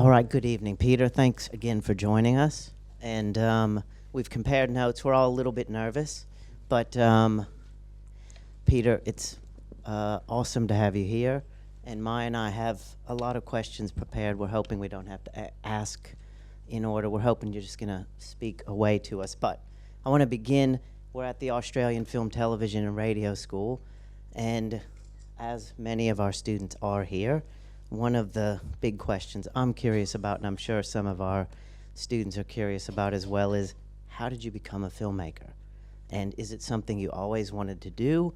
All right, good evening, Peter. Thanks again for joining us. And we've compared notes. We're all a little bit nervous, but Peter, it's awesome to have you here. And Maija and I have a lot of questions prepared. We're hoping we don't have to ask in order. We're hoping you're just going to speak away to us. But I want to begin. We're at the Australian Film, Television and Radio School, and as many of our students are here, one of the big questions I'm curious about, and I'm sure some of our students are curious about as well, is how did you become a filmmaker? And is it something you always wanted to do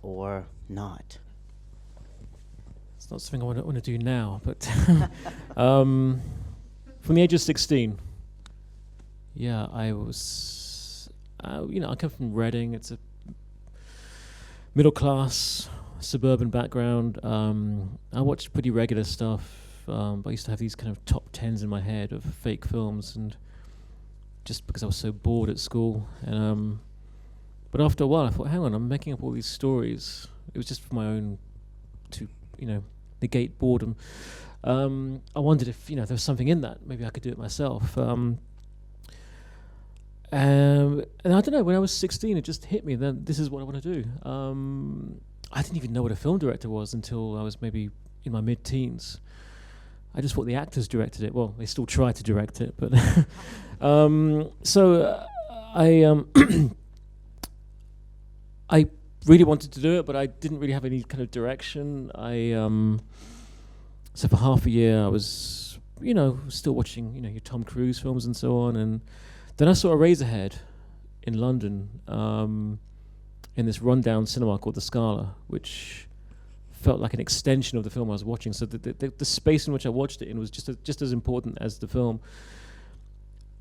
or not? It's not something I want to do now, but from the age of 16, yeah, I was, I come from Reading. It's a middle class suburban background. I watched pretty regular stuff. I used to have these kind of top tens in my head of fake films, and just because I was so bored at school. And but after a while, I thought, hang on, I'm making up all these stories. It was just for my own, to negate boredom. I wondered if there was something in that. Maybe I could do it myself. And I don't know. When I was 16, it just hit me. Then this is what I want to do. I didn't even know what a film director was until I was maybe in my mid-teens. I just thought the actors directed it. Well, they still try to direct it, but I really wanted to do it, but I didn't really have any kind of direction. So for half a year, I was still watching your Tom Cruise films and so on, and then I saw Eraserhead in London. In this rundown cinema called the Scala, which felt like an extension of the film I was watching. So the space in which I watched it in was just as important as the film.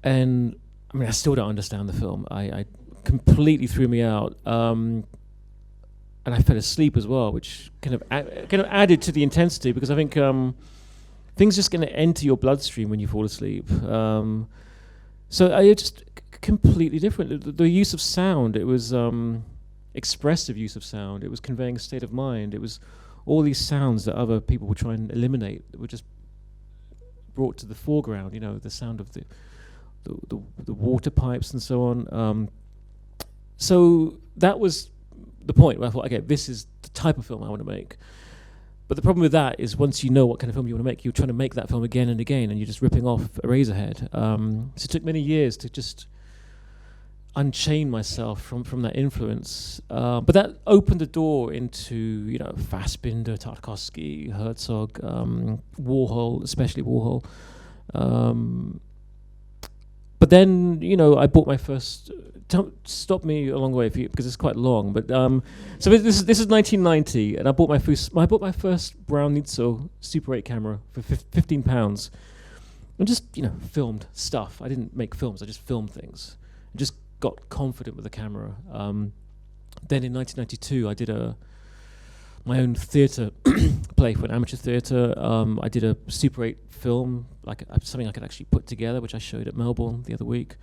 And I mean, I still don't understand the film. I completely threw me out, and I fell asleep as well, which kind of added to the intensity, because I think things just going to enter your bloodstream when you fall asleep. So I just completely different. The use of sound, it was expressive use of sound. It was conveying a state of mind. It was all these sounds that other people would try and eliminate that were just brought to the foreground. The sound of the water pipes and so on. So that was the point where I thought, okay, this is the type of film I want to make. But the problem with that is once you know what kind of film you want to make, you're trying to make that film again and again, and you're just ripping off Eraserhead. So it took many years to just unchain myself from that influence, but that opened the door into Fassbinder, Tarkovsky, Herzog, Warhol, especially Warhol. But then I bought my first. Stop me along the way because it's quite long. But so this is 1990, and I bought my first Brown Nitzo Super 8 camera for £15, and just filmed stuff. I didn't make films. I just filmed things. I just got confident with the camera. Then in 1992, I did my own theatre play for an amateur theatre. I did a Super 8 film, like something I could actually put together, which I showed at Melbourne the other week.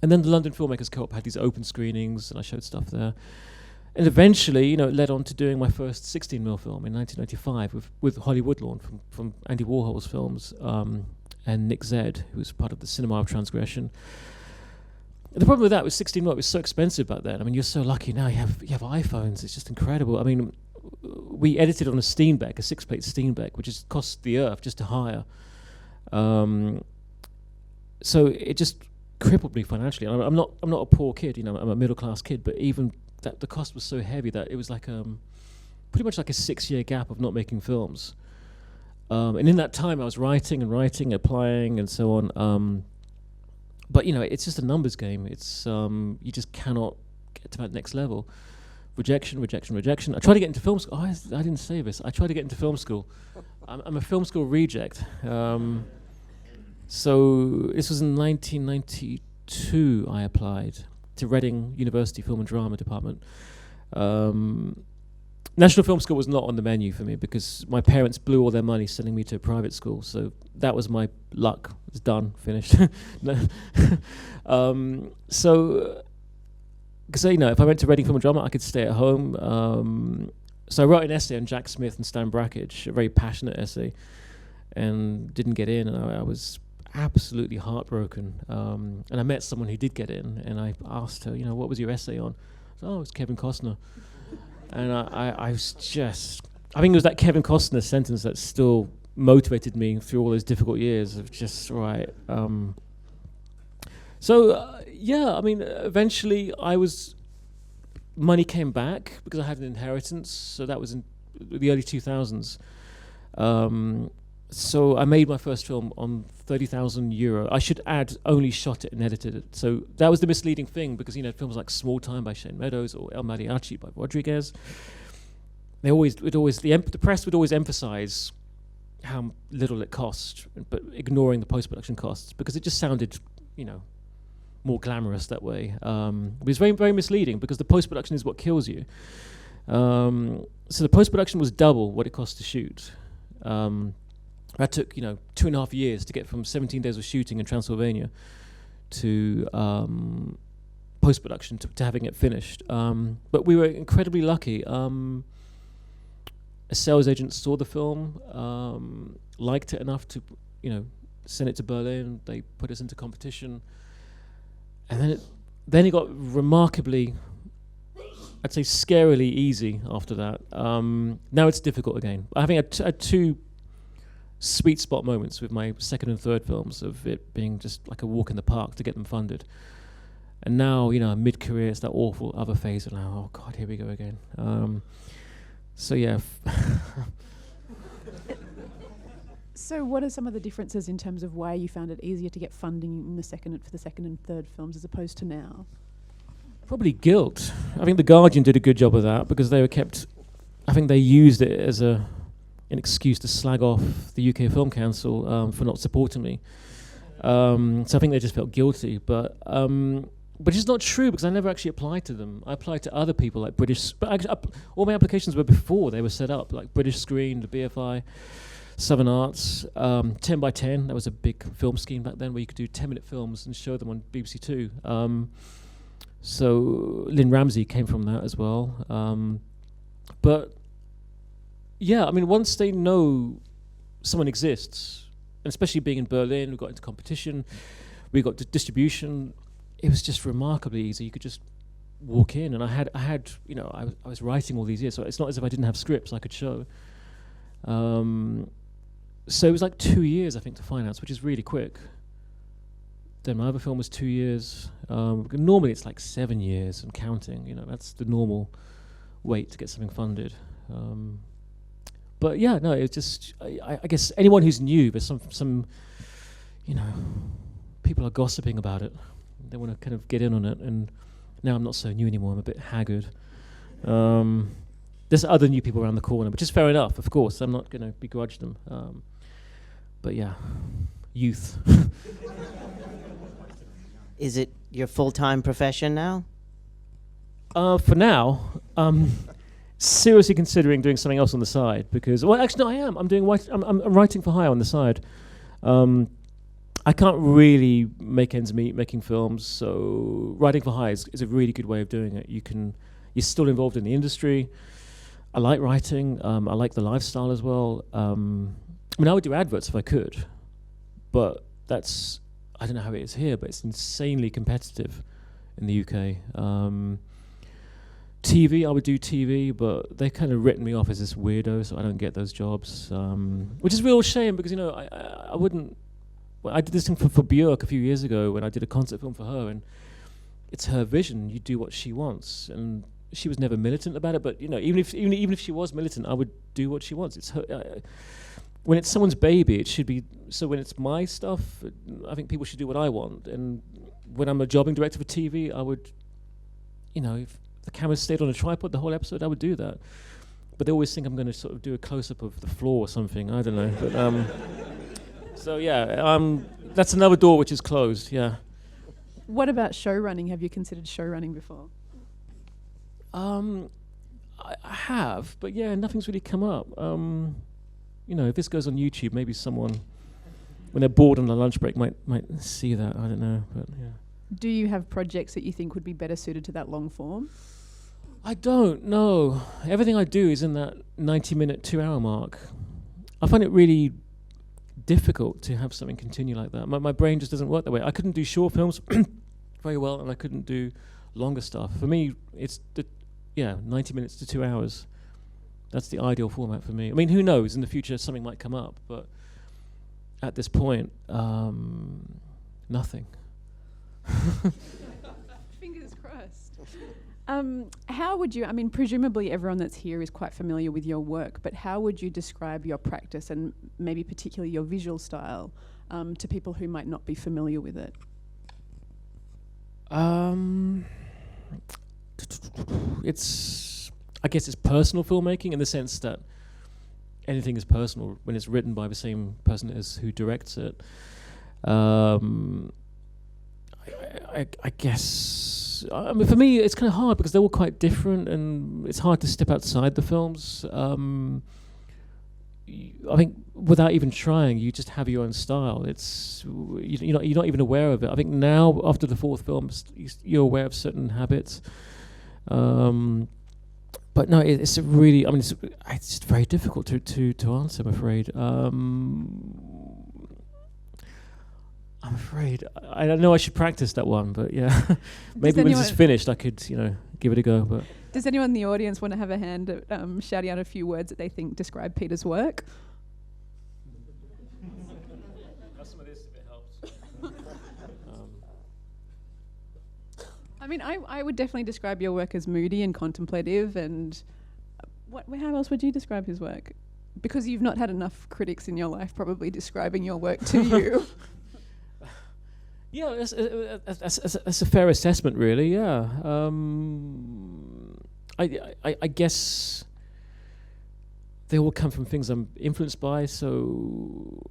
And then the London Filmmakers Co-op had these open screenings, and I showed stuff there. And eventually, it led on to doing my first 16mm film in 1995 with Holly Woodlawn from Andy Warhol's films, and Nick Zedd, who was part of the Cinema of Transgression. The problem with that was 16mm, it was so expensive back then. I mean, you're so lucky now. You have iPhones. It's just incredible. I mean, we edited on a Steenbeck, a 6-plate Steenbeck, which just cost the earth just to hire. So it just crippled me financially. I'm not a poor kid. I'm a middle class kid. But even that, the cost was so heavy that it was like pretty much like a 6-year gap of not making films. And in that time, I was writing, applying, and so on. But it's just a numbers game. It's you just cannot get to that next level. Rejection. I tried to get into film school. I didn't say this. I tried to get into film school. I'm a film school reject. So this was in 1992. I applied to Reading University Film and Drama Department. National Film School was not on the menu for me because my parents blew all their money sending me to a private school. So that was my luck. It's done, finished. So, because if I went to Reading Film and Drama, I could stay at home. So I wrote an essay on Jack Smith and Stan Brakhage, a very passionate essay. and didn't get in, and I was absolutely heartbroken. And I met someone who did get in, and I asked her, what was your essay on? Oh, it's Kevin Costner. And I was just, I think it was that Kevin Costner sentence that still motivated me through all those difficult years of just, right. Eventually money came back because I had an inheritance. So that was in the early 2000s. So I made my first film on €30,000. I should add, only shot it and edited it. So that was the misleading thing, because films like Small Time by Shane Meadows or El Mariachi by Rodriguez, the press would always emphasize how little it cost, but ignoring the post-production costs, because it just sounded, more glamorous that way. But it's very, very misleading, because the post-production is what kills you. So the post-production was double what it cost to shoot. That took, 2.5 years to get from 17 days of shooting in Transylvania to post-production to having it finished. But we were incredibly lucky. A sales agent saw the film, liked it enough to, send it to Berlin. They put us into competition. And then it got remarkably, I'd say scarily easy after that. Now it's difficult again. I think I had two sweet spot moments with my second and third films of it being just like a walk in the park to get them funded. And now, mid-career, it's that awful other phase of, oh God, here we go again. So yeah. So what are some of the differences in terms of why you found it easier to get funding for the second and third films as opposed to now? Probably guilt. I think The Guardian did a good job of that, because they used it as an excuse to slag off the UK Film Council for not supporting me. So I think they just felt guilty, but it's not true, because I never actually applied to them. I applied to other people like British, but all my applications were before they were set up, like British Screen, the BFI, Southern Arts, 10 by 10. That was a big film scheme back then, where you could do 10-minute films and show them on BBC Two. So Lynn Ramsey came from that as well. But yeah, once they know someone exists, and especially being in Berlin, we got into competition, we got distribution. It was just remarkably easy. You could just walk in, and I was writing all these years, so it's not as if I didn't have scripts I could show. So it was like 2 years, I think, to finance, which is really quick. Then my other film was 2 years. Normally it's like 7 years and counting. That's the normal wait to get something funded. But yeah, no, it's just, I guess anyone who's new, there's some people are gossiping about it. They want to kind of get in on it, and now I'm not so new anymore. I'm a bit haggard. There's other new people around the corner, which is fair enough, of course. I'm not going to begrudge them. But yeah, youth. Is it your full-time profession now? For now, seriously considering doing something else on the side, because, well, actually, no, I am. I'm writing for hire on the side. I can't really make ends meet making films, so writing for hire is a really good way of doing it. You're still involved in the industry. I like writing. I like the lifestyle as well. I would do adverts if I could, but I don't know how it is here, but it's insanely competitive in the UK. TV, I would do TV, but they kind of written me off as this weirdo, so I don't get those jobs, which is a real shame, because I wouldn't. Well, I did this thing for Björk a few years ago when I did a concept film for her, and it's her vision. You do what she wants, and she was never militant about it. But even if she was militant, I would do what she wants. It's her. When it's someone's baby, it should be. So when it's my stuff, I think people should do what I want. And when I'm a jobbing director for TV, I would, if the camera stayed on a tripod the whole episode, I would do that. But they always think I'm going to sort of do a close-up of the floor or something. I don't know. But so yeah, that's another door which is closed. Yeah. What about show running? Have you considered show running before? I have, but yeah, nothing's really come up. If this goes on YouTube, maybe someone, when they're bored on their lunch break, might see that. I don't know, but yeah. Do you have projects that you think would be better suited to that long form? I don't know. Everything I do is in that 90-minute, 2-hour mark. I find it really difficult to have something continue like that. My brain just doesn't work that way. I couldn't do short films very well, and I couldn't do longer stuff. For me, it's 90 minutes to 2 hours. That's the ideal format for me. I mean, who knows? In the future, something might come up, but at this point, nothing. Fingers crossed. How would you, I mean, presumably everyone that's here is quite familiar with your work, but how would you describe your practice and maybe particularly your visual style to people who might not be familiar with it? I guess it's personal filmmaking in the sense that anything is personal when it's written by the same person as who directs it. I guess, I mean, for me, it's kind of hard because they're all quite different, and it's hard to step outside the films. I think without even trying, you just have your own style. It's you're not even aware of it. I think now, after the fourth film, you're aware of certain habits. But no, it's a really. I mean, it's just very difficult to answer. I'm afraid. I'm afraid I don't know. I should practice that one, but yeah, maybe when this is finished, I could give it a go. But does anyone in the audience want to have a hand at shouting out a few words that they think describe Peter's work? Some of this, if it helps. I mean, I would definitely describe your work as moody and contemplative. And how else would you describe his work? Because you've not had enough critics in your life probably describing your work to you. Yeah, that's a fair assessment, really. Yeah, I guess they all come from things I'm influenced by. So,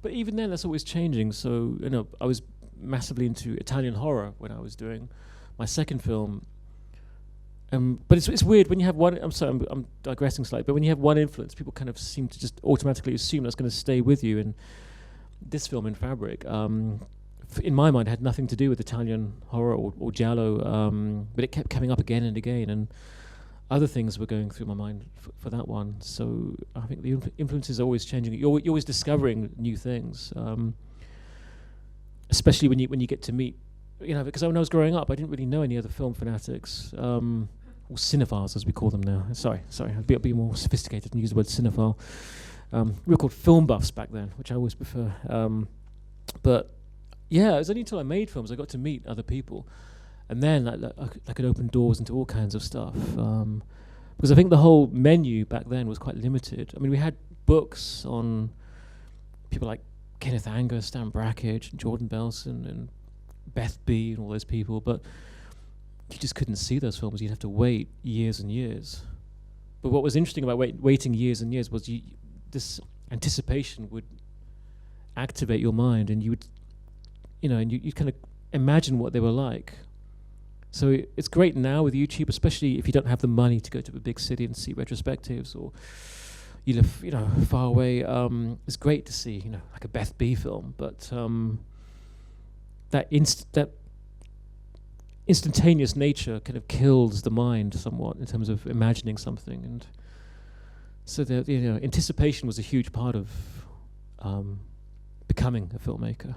but even then, that's always changing. So I was massively into Italian horror when I was doing my second film. But it's weird when you have one. I'm sorry, I'm digressing slightly. But when you have one influence, people kind of seem to just automatically assume that's going to stay with you. And this film, In Fabric, in my mind, had nothing to do with Italian horror or giallo, but it kept coming up again and again, and other things were going through my mind for that one. So I think the influence is always changing. You're always discovering new things, especially when you get to meet, because when I was growing up, I didn't really know any other film fanatics, or cinephiles as we call them now. Sorry, I'd be more sophisticated and use the word cinephile. We were called film buffs back then, which I always prefer. But yeah, it was only until I made films I got to meet other people, and then I could open doors into all kinds of stuff. Because I think the whole menu back then was quite limited. I mean, we had books on people like Kenneth Anger, Stan Brakhage, and Jordan Belson, and Beth B, and all those people, but you just couldn't see those films. You'd have to wait years and years. But what was interesting about waiting years and years was this anticipation would activate your mind, and you would, and you kind of imagine what they were like. So it's great now with YouTube, especially if you don't have the money to go to a big city and see retrospectives, or you live, far away. It's great to see, like a Beth B film, but that instantaneous nature kind of kills the mind somewhat in terms of imagining something, and so anticipation was a huge part of becoming a filmmaker.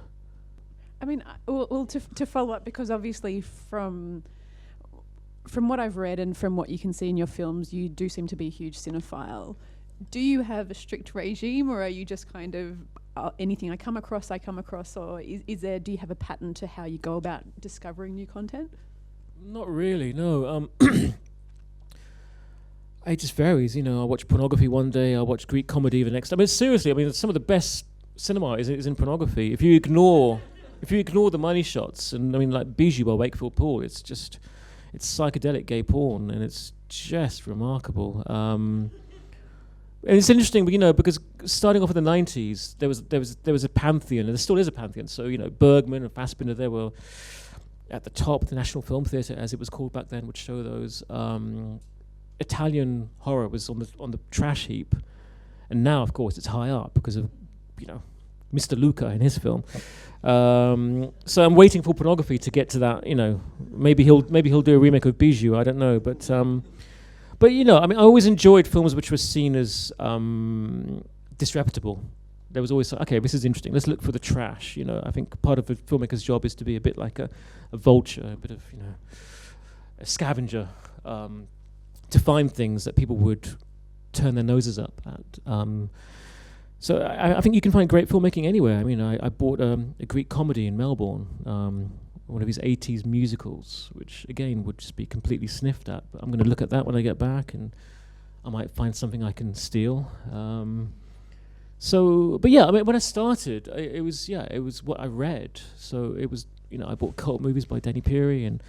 I mean, well, to follow up, because obviously from what I've read and from what you can see in your films, you do seem to be a huge cinephile. Do you have a strict regime, or are you just kind of anything I come across, or do you have a pattern to how you go about discovering new content? Not really, no. It just varies, I watch pornography one day, I watch Greek comedy the next. I mean, seriously, some of the best cinema is in pornography. If you ignore the money shots, and like Bijou by Wakefield Pool, it's psychedelic gay porn, and it's just remarkable. And it's interesting, because starting off in the 90s, there was a pantheon, and there still is a pantheon. So Bergman and Fassbinder, they were at the top. The National Film Theatre, as it was called back then, would show those. Italian horror was on the trash heap, and now, of course, it's high up because of Mr. Luca in his film. So I'm waiting for pornography to get to that. Maybe he'll do a remake of Bijou. I don't know, but I always enjoyed films which were seen as disreputable. There was always, okay, this is interesting. Let's look for the trash. You know, I think part of a filmmaker's job is to be a bit like a vulture, a bit of, you know, a scavenger, to find things that people would turn their noses up at. So I think you can find great filmmaking anywhere. I mean, I bought a Greek comedy in Melbourne, one of his 80s musicals, which again would just be completely sniffed at. But I'm going to look at that when I get back, and I might find something I can steal. But yeah, I mean, when I started, it was what I read. So it was, you know, I bought cult movies by Danny Peary, and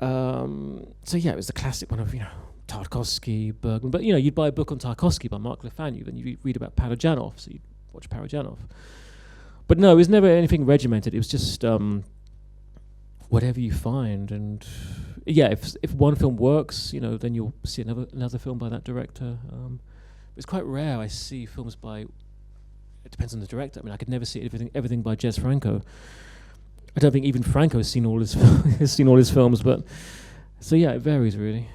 so yeah, it was the classic one of, you know, Tarkovsky, Bergman. But you know, you'd buy a book on Tarkovsky by Mark Lefanu, then you read about Parajanov, so you'd watch Parajanov. But no, it was never anything regimented. It was just whatever you find, and yeah, if one film works, you know, then you'll see another film by that director. It's quite rare I see films by. It depends on the director. I mean, I could never see everything by Jez Franco. I don't think even Franco has seen all his films, but so yeah, it varies really.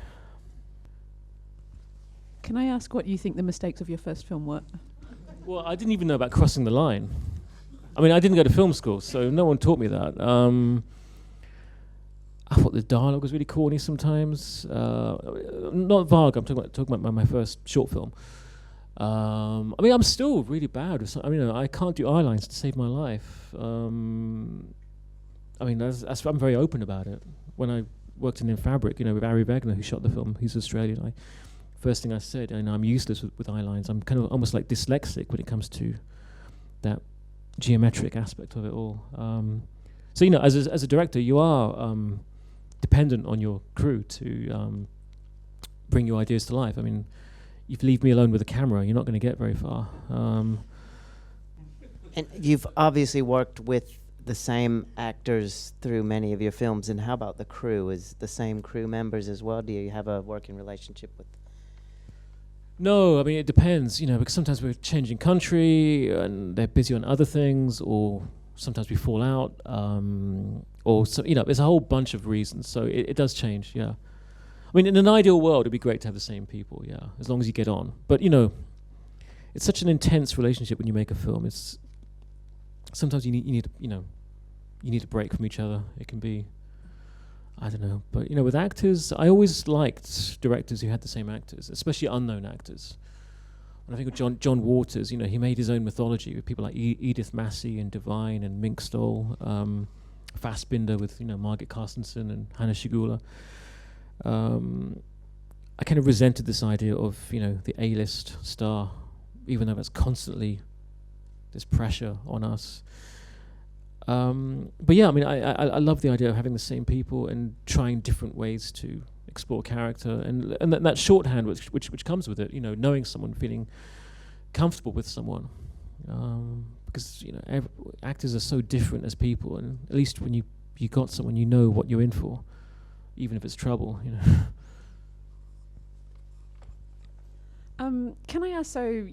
Can I ask what you think the mistakes of your first film were? Well, I didn't even know about crossing the line. I mean, I didn't go to film school, so no one taught me that. I thought the dialogue was really corny sometimes. Not Varga, I'm talking about my first short film. I mean, I'm still really bad with I mean, I can't do eye lines to save my life. I mean, I'm very open about it. When I worked in Fabric, you know, with Ari Wegner, who shot the film, he's Australian. First thing I said, I know I'm useless with eye lines. I'm kind of almost like dyslexic when it comes to that geometric aspect of it all. So, you know, as a director, you are dependent on your crew to bring your ideas to life. I mean, if you leave me alone with a camera, you're not going to get very far. And you've obviously worked with the same actors through many of your films. And how about the crew? Is the same crew members as well? Do you have a working relationship with? No, I mean, it depends, you know, because sometimes we're changing country and they're busy on other things, or sometimes we fall out, or so, you know, there's a whole bunch of reasons. So it does change, yeah. I mean, in an ideal world, it'd be great to have the same people, yeah, as long as you get on. But, you know, it's such an intense relationship when you make a film. It's sometimes you need a break from each other. It can be, I don't know. But, you know, with actors, I always liked directors who had the same actors, especially unknown actors. When I think of John Waters, you know, he made his own mythology with people like Edith Massey and Devine and Mink Stoll, Fassbinder with, you know, Margit Carstensen and Hannah Shigula. I kind of resented this idea of, you know, the A-list star, even though that's constantly this pressure on us. But yeah, I mean, I love the idea of having the same people and trying different ways to explore character, and that shorthand which comes with it, you know, knowing someone, feeling comfortable with someone, because, you know, actors are so different as people, and at least when you got someone, you know what you're in for, even if it's trouble, you know. Can I ask, so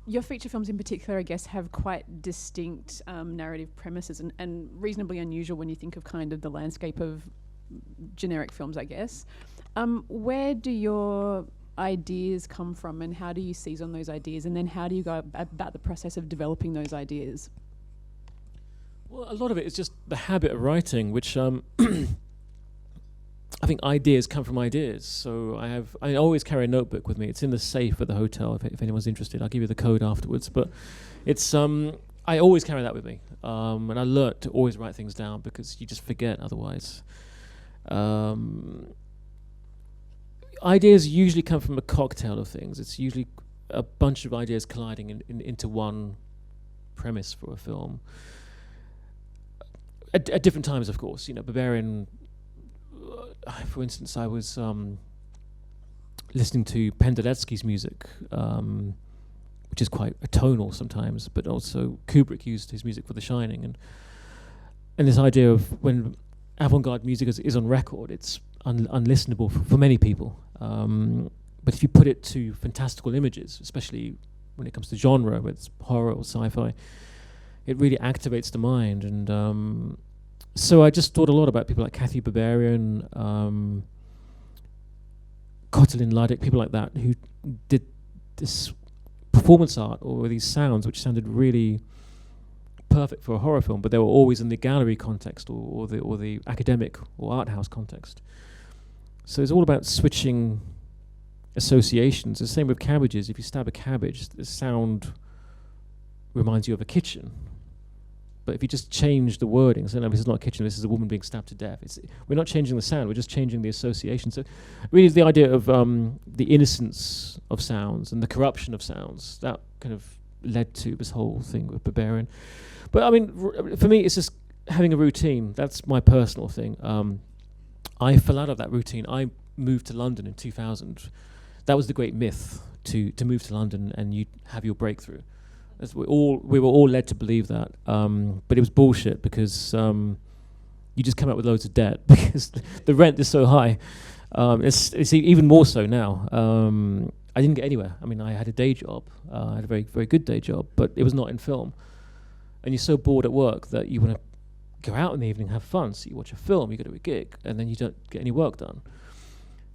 your feature films in particular, I guess, have quite distinct narrative premises and reasonably unusual when you think of kind of the landscape of generic films, I guess. Where do your ideas come from, and how do you seize on those ideas, and then how do you go about the process of developing those ideas? Well, a lot of it is just the habit of writing, which I think ideas come from ideas. So I always carry a notebook with me. It's in the safe at the hotel. If anyone's interested, I'll give you the code afterwards. But it's I always carry that with me, and I learnt to always write things down because you just forget otherwise. Ideas usually come from a cocktail of things. It's usually a bunch of ideas colliding into one premise for a film. At different times, of course. You know, Berberian. For instance, I was listening to Penderecki's music, which is quite atonal sometimes, but also Kubrick used his music for The Shining, and this idea of when avant-garde music is on record, it's unlistenable for many people. But if you put it to fantastical images, especially when it comes to genre, whether it's horror or sci-fi, it really activates the mind. And so I just thought a lot about people like Kathy Berberian, KATALIN VARGA, people like that, who did this performance art or these sounds which sounded really perfect for a horror film, but they were always in the gallery context or the academic or art house context. So it's all about switching associations. The same with cabbages. If you stab a cabbage, the sound reminds you of a kitchen. But if you just change the wording, so no, this is not a kitchen, this is a woman being stabbed to death. We're not changing the sound, we're just changing the association. So really the idea of the innocence of sounds and the corruption of sounds, that kind of led to this whole thing with Berberian. But I mean, for me, it's just having a routine. That's my personal thing. I fell out of that routine. I moved to London in 2000. That was the great myth, to move to London and you have your breakthrough. As we were all led to believe that, but it was bullshit because you just come out with loads of debt because the rent is so high. It's even more so now. I didn't get anywhere. I mean, I had a day job. I had a very, very good day job, but it was not in film. And you're so bored at work that you want to go out in the evening, have fun. So you watch a film, you go to a gig, and then you don't get any work done.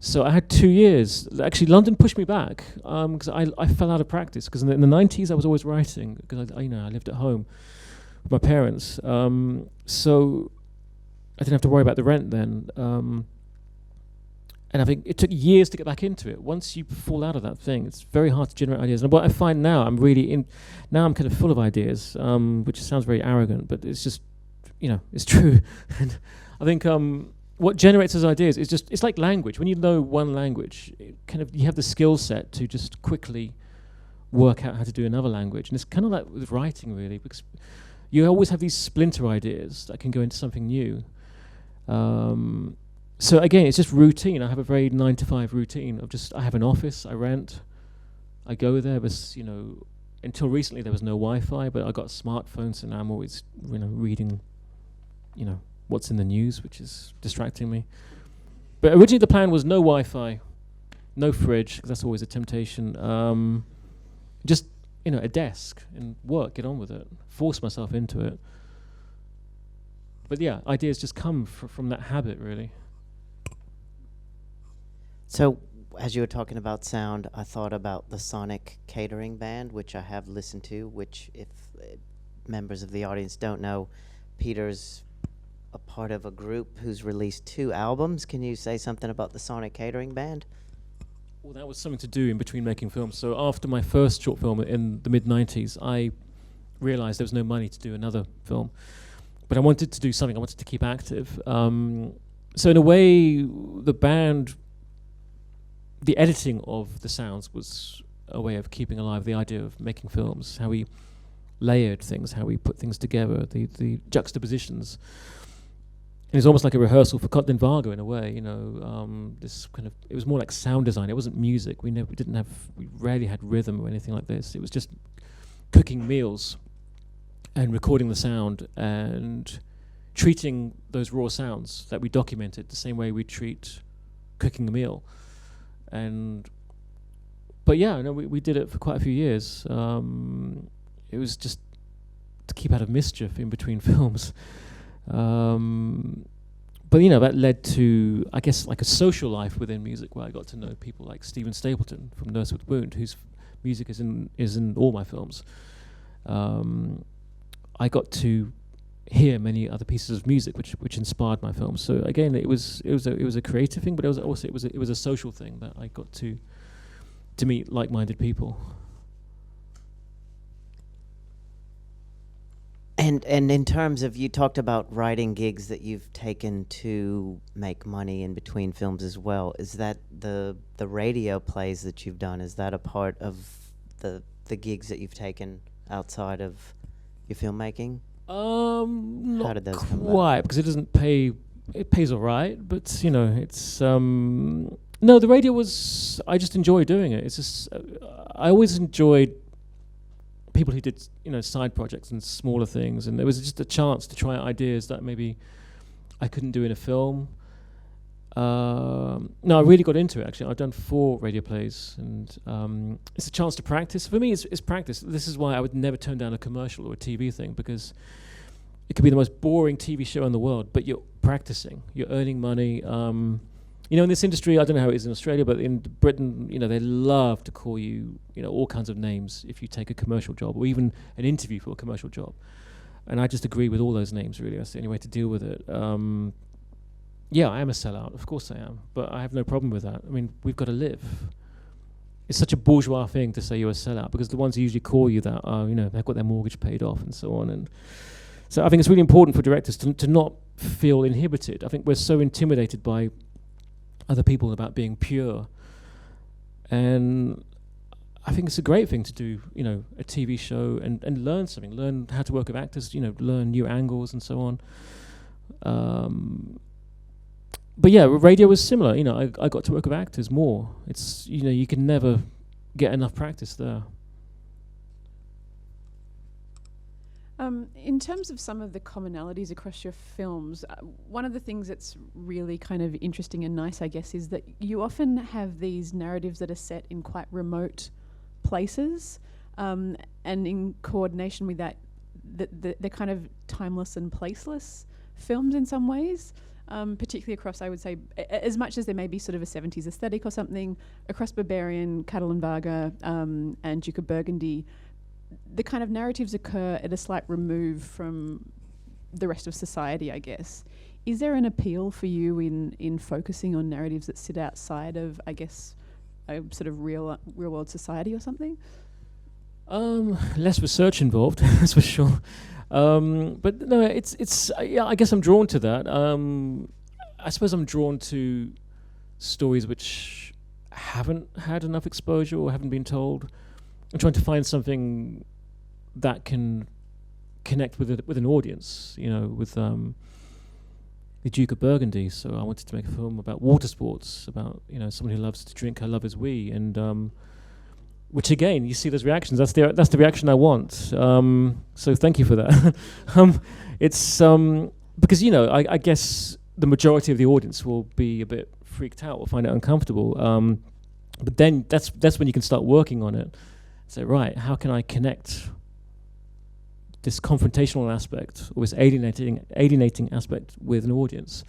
So I had 2 years. Actually, London pushed me back because I fell out of practice. Because in the 90s, I was always writing because I lived at home with my parents. So I didn't have to worry about the rent then. And I think it took years to get back into it. Once you fall out of that thing, it's very hard to generate ideas. And what I find now, I'm kind of full of ideas, which sounds very arrogant, but it's just, it's true. And I think what generates those ideas is it's like language. When you know one language, you have the skill set to just quickly work out how to do another language. And it's kind of like with writing, really, because you always have these splinter ideas that can go into something new. So again, it's just routine. I have a very 9-to-5 routine of I have an office, I rent, I go there. But until recently there was no Wi-Fi, but I got smartphones, and I'm always reading, what's in the news, which is distracting me. But originally the plan was no Wi-Fi, no fridge, because that's always a temptation. Just a desk and work, get on with it, force myself into it. But yeah, ideas just come from that habit, really. So, as you were talking about sound, I thought about the Sonic Catering Band, which I have listened to, which, if members of the audience don't know, Peter's a part of a group who's released 2 albums. Can you say something about the Sonic Catering Band? Well, that was something to do in between making films. So after my first short film in the mid-90s, I realized there was no money to do another film. But I wanted to do something. I wanted to keep active. So in a way, the band... the editing of the sounds was a way of keeping alive the idea of making films, how we layered things, how we put things together, the juxtapositions. And it's almost like a rehearsal for KATALIN VARGA in a way, this kind of, it was more like sound design. It wasn't music. We rarely had rhythm or anything like this. It was just cooking meals and recording the sound and treating those raw sounds that we documented the same way we treat cooking a meal. But yeah, we did it for quite a few years. It was just to keep out of mischief in between films. But that led to, I guess, like a social life within music, where I got to know people like Stephen Stapleton from Nurse with Wound, whose music is in all my films. I got to hear many other pieces of music which inspired my films. So again, it was a creative thing, but it was a social thing that I got to meet like-minded people. And in terms of, you talked about writing gigs that you've taken to make money in between films as well. Is that the radio plays that you've done? Is that a part of the gigs that you've taken outside of your filmmaking? Not How did those come quite, because it doesn't pay. It pays all right, but it's no. The radio was. I just enjoy doing it. It's just I always enjoyed people who did side projects and smaller things, and it was just a chance to try ideas that maybe I couldn't do in a film. No, I really got into it, actually. I've done 4 radio plays, and it's a chance to practice. For me, it's practice. This is why I would never turn down a commercial or a TV thing, because it could be the most boring TV show in the world, but you're practicing. You're earning money. You know, in this industry, I don't know how it is in Australia, but in Britain, you know, they love to call you, you know, all kinds of names if you take a commercial job or even an interview for a commercial job. And I just agree with all those names, really. That's the only way to deal with it. Yeah, I am a sellout. Of course I am. But I have no problem with that. I mean, we've got to live. It's such a bourgeois thing to say you're a sellout, because the ones who usually call you that are, you know, they've got their mortgage paid off and so on. And so I think it's really important for directors to not feel inhibited. I think we're so intimidated by other people about being pure. And I think it's a great thing to do, you know, a TV show and learn something, learn how to work with actors, you know, learn new angles and so on. But yeah, radio was similar. You know, I got to work with actors more. It's, you know, you can never get enough practice there. In terms of some of the commonalities across your films, one of the things that's really kind of interesting and nice, I guess, is that you often have these narratives that are set in quite remote places, and in coordination with that, they're kind of timeless and placeless films in some ways. Particularly across, I would say, as much as there may be sort of a 70s aesthetic or something, across Berberian, KATALIN VARGA, and Duke of Burgundy, the kind of narratives occur at a slight remove from the rest of society, I guess. Is there an appeal for you in focusing on narratives that sit outside of, I guess, a sort of real world society or something? Less research involved, that's for sure. But no, it's yeah, I guess I'm drawn to that. I suppose I'm drawn to stories which haven't had enough exposure or haven't been told. I'm trying to find something that can connect with an audience, you know, with the Duke of Burgundy. So I wanted to make a film about water sports, about, you know, someone who loves to drink her lover's wee, and which again, you see those reactions. That's the reaction I want. So thank you for that. It's because, you know, I guess the majority of the audience will be a bit freaked out or find it uncomfortable. But then that's when you can start working on it. Say, right, how can I connect this confrontational aspect or this alienating aspect with an audience?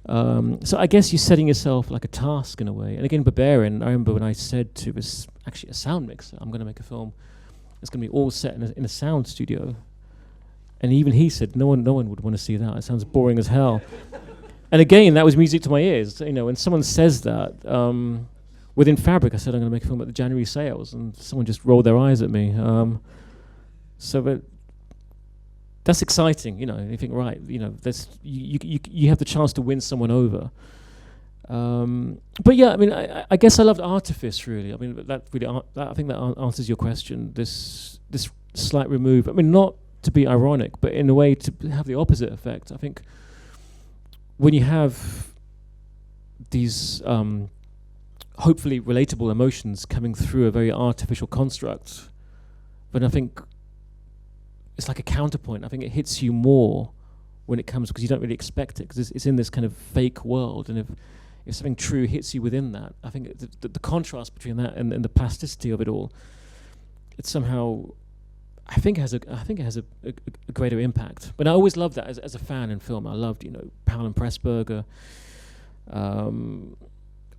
So I guess you're setting yourself like a task in a way. And again, Berberian, I remember when I said to this, actually a sound mixer, I'm going to make a film. It's going to be all set in a sound studio. And even he said, no one would want to see that. It sounds boring as hell. And again, that was music to my ears. You know, when someone says that, within Fabric, I said I'm going to make a film at the January sales, and someone just rolled their eyes at me. But that's exciting, you know. You think, right, you know, that's you have the chance to win someone over. But yeah, I mean, I guess I loved artifice, really. I mean, that really, I think that answers your question. This slight remove. I mean, not to be ironic, but in a way to have the opposite effect. I think when you have these hopefully relatable emotions coming through a very artificial construct, but I think it's like a counterpoint. I think it hits you more when it comes, because you don't really expect it, because it's in this kind of fake world, and if something true hits you within that, I think the contrast between that and the plasticity of it all, it somehow, I think it has a greater impact. But I always loved that as a fan in film. I loved, you know, Powell and Pressburger,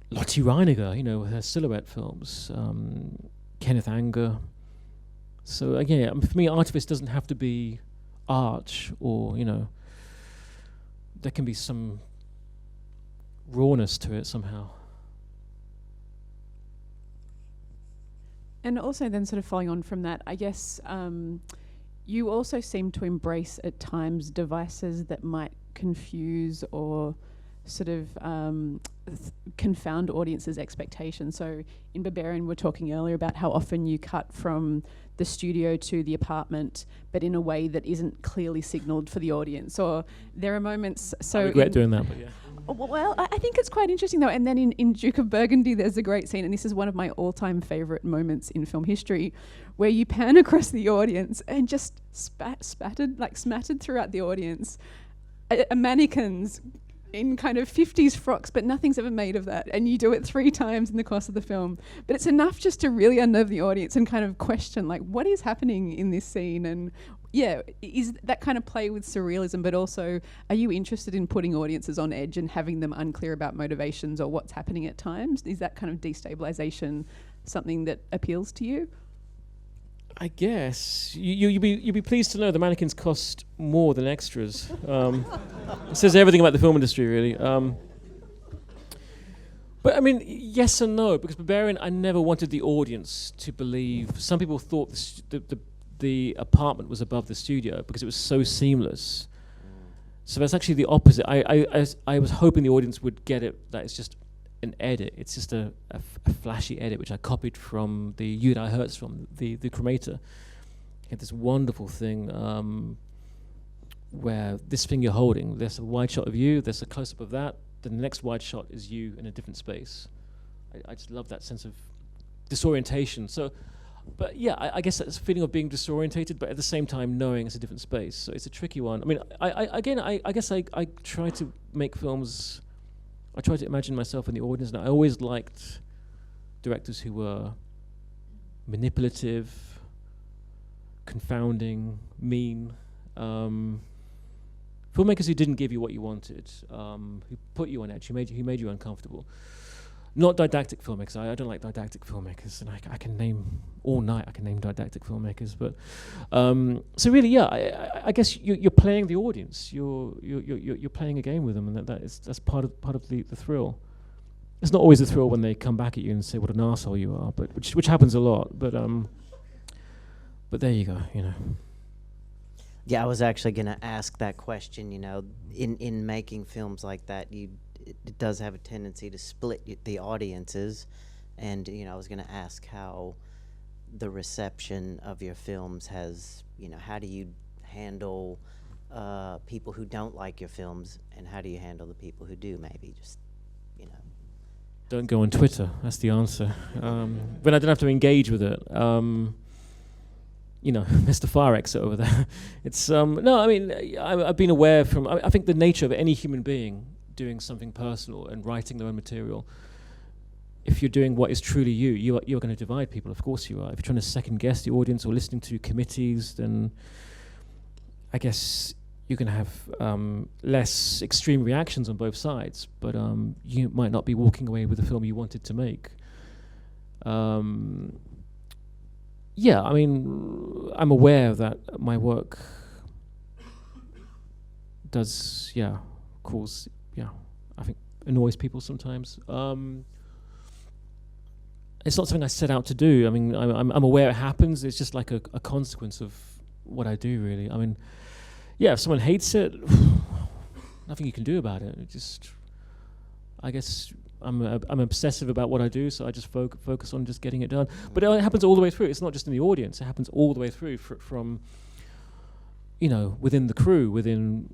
Lotte Reiniger, you know, her silhouette films, Kenneth Anger. So again, for me, artifice doesn't have to be art, or, you know, there can be some rawness to it somehow. And also then sort of following on from that, I guess you also seem to embrace at times devices that might confuse or sort of confound audiences' expectations. So in Berberian, we're talking earlier about how often you cut from the studio to the apartment, but in a way that isn't clearly signalled for the audience. Or there are moments... So I regret doing that, but yeah. Well, I think it's quite interesting though. And then in Duke of Burgundy, there's a great scene, and this is one of my all-time favourite moments in film history, where you pan across the audience and just smattered throughout the audience, mannequins in kind of 50s frocks, but nothing's ever made of that. And you do it 3 times in the course of the film. But it's enough just to really unnerve the audience and kind of question, like, what is happening in this scene? And yeah, is that kind of play with surrealism, but also are you interested in putting audiences on edge and having them unclear about motivations or what's happening at times? Is that kind of destabilization something that appeals to you? I guess you'd be pleased to know the mannequins cost more than extras. It says everything about the film industry, really. But I mean, yes and no, because Berberian, I never wanted the audience to believe. Some people thought the apartment was above the studio because it was so seamless. So that's actually the opposite. I was hoping the audience would get it, that it's just an edit. It's just a flashy edit, which I copied from the Maija Howe film, the cremator. You had this wonderful thing where this thing you're holding, there's a wide shot of you, there's a close-up of that, then the next wide shot is you in a different space. I just love that sense of disorientation. So, but yeah, I guess that's a feeling of being disorientated, but at the same time knowing it's a different space. So it's a tricky one. I mean, I guess I try to make films. I try to imagine myself in the audience, and I always liked directors who were manipulative, confounding, mean. Filmmakers who didn't give you what you wanted, who put you on edge, who made you uncomfortable. Not didactic filmmakers. I don't like didactic filmmakers, and I can name all night. I can name didactic filmmakers, but so really, yeah. I guess you're playing the audience. You're playing a game with them, and that's part of the thrill. It's not always a thrill when they come back at you and say what an arsehole you are, but which happens a lot. But there you go. You know. Yeah, I was actually going to ask that question. You know, in making films like that, it does have a tendency to split the audiences, and I was going to ask how the reception of your films has, how do you handle people who don't like your films, and how do you handle the people who do? Maybe just, Don't go on Twitter. That's the answer. But I don't have to engage with it. Mr. Fire Exit over there. It's no. I mean, I've been aware from. I think the nature of any human being doing something personal and writing their own material, if you're doing what is truly you're going to divide people. Of course you are. If you're trying to second guess the audience or listening to committees, then I guess you're going to have less extreme reactions on both sides. But you might not be walking away with the film you wanted to make. Yeah, I mean, I'm aware that my work does, cause, I think annoys people sometimes. It's not something I set out to do. I mean, I'm aware it happens. It's just like a consequence of what I do, really. I mean, yeah, if someone hates it, nothing you can do about it. It just, I guess I'm obsessive about what I do, so I just focus on just getting it done. But it happens all the way through. It's not just in the audience. It happens all the way through from within the crew, within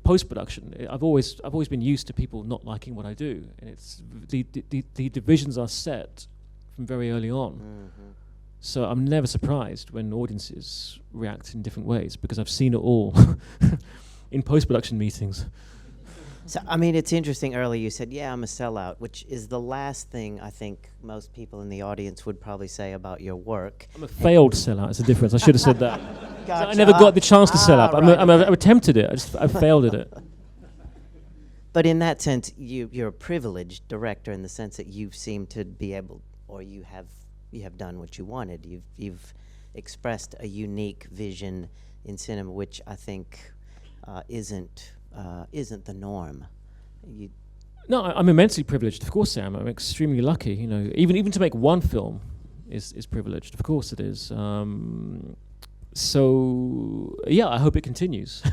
post-production. I've always been used to people not liking what I do, and it's the divisions are set from very early on. Mm-hmm. So I'm never surprised when audiences react in different ways, because I've seen it all in post-production meetings. So, I mean, it's interesting. Earlier you said, I'm a sellout, which is the last thing I think most people in the audience would probably say about your work. I'm a failed sellout. It's a difference. I should have said that. Gotcha. So I never got the chance to sell out. Right. I've attempted it. I failed at it. But in that sense, you're a privileged director in the sense that you seem to be able, or you have done what you wanted. You've expressed a unique vision in cinema, which I think isn't the norm. No, I'm immensely privileged. Of course I am. I'm extremely lucky. Even to make one film is privileged. Of course it is. So I hope it continues.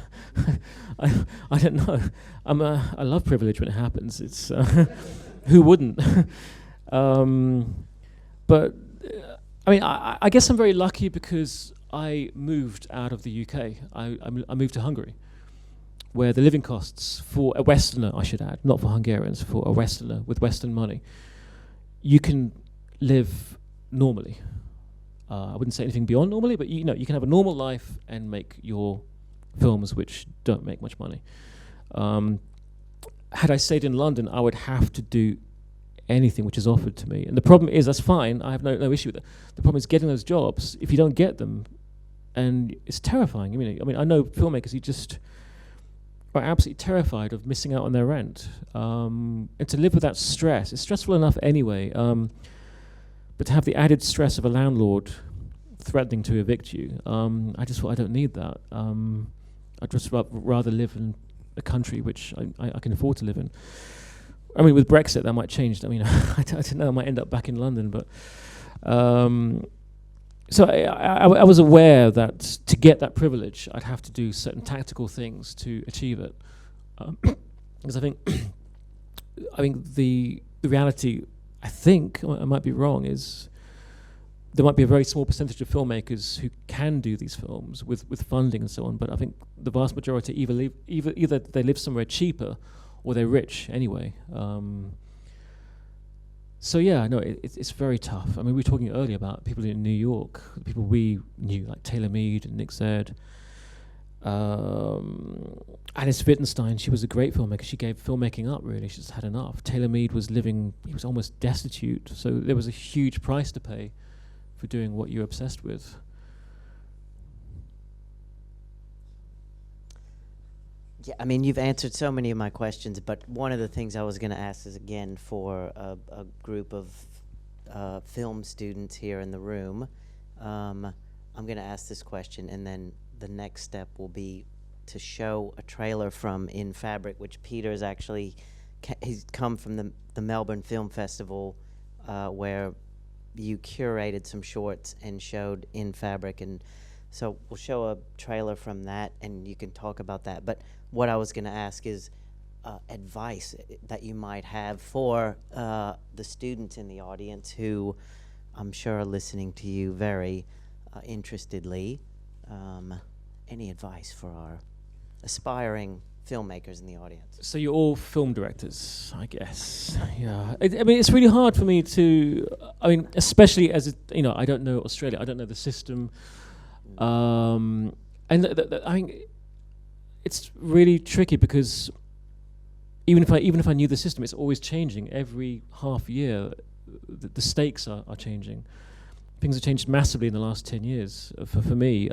I don't know. I love privilege when it happens. It's who wouldn't? But I mean, I guess I'm very lucky because I moved out of the UK. I moved to Hungary, where the living costs for a Westerner, I should add, not for Hungarians, for a Westerner with Western money, you can live normally. I wouldn't say anything beyond normally, but you can have a normal life and make your films which don't make much money. Had I stayed in London, I would have to do anything which is offered to me. And the problem is, that's fine, I have no issue with it. The problem is getting those jobs. If you don't get them, and it's terrifying. I mean, I know filmmakers who just are absolutely terrified of missing out on their rent, and to live with that stress. It's stressful enough anyway, but to have the added stress of a landlord threatening to evict you, I just thought I don't need that. I'd just rather live in a country which I can afford to live in. I mean, with Brexit, that might change. I mean, I don't know, I might end up back in London, but so I was aware that to get that privilege, I'd have to do certain tactical things to achieve it. Because I think the reality, I think, I might be wrong, is there might be a very small percentage of filmmakers who can do these films with funding and so on, but I think the vast majority either they live somewhere cheaper or they're rich anyway. So yeah, no, it's very tough. I mean, we were talking earlier about people in New York, the people we knew, like Taylor Mead and Nick Zed. Alice Wittgenstein, she was a great filmmaker. She gave filmmaking up, really. She just had enough. Taylor Mead was he was almost destitute, so there was a huge price to pay for doing what you're obsessed with. Yeah, I mean, you've answered so many of my questions, but one of the things I was going to ask is, again, for a group of film students here in the room, I'm going to ask this question, and then the next step will be to show a trailer from In Fabric, which Peter's actually, he's come from the Melbourne Film Festival, where you curated some shorts and showed In Fabric, and so we'll show a trailer from that, and you can talk about that. But what I was going to ask is advice that you might have for the students in the audience who I'm sure are listening to you very interestedly. Any advice for our aspiring filmmakers in the audience? So you're all film directors, I guess. Yeah. I mean, it's really hard for me to, I mean, especially as, I don't know Australia, I don't know the system. And I mean, it's really tricky because even if I knew the system, it's always changing. Every half year, the stakes are changing. Things have changed massively in the last 10 years for me.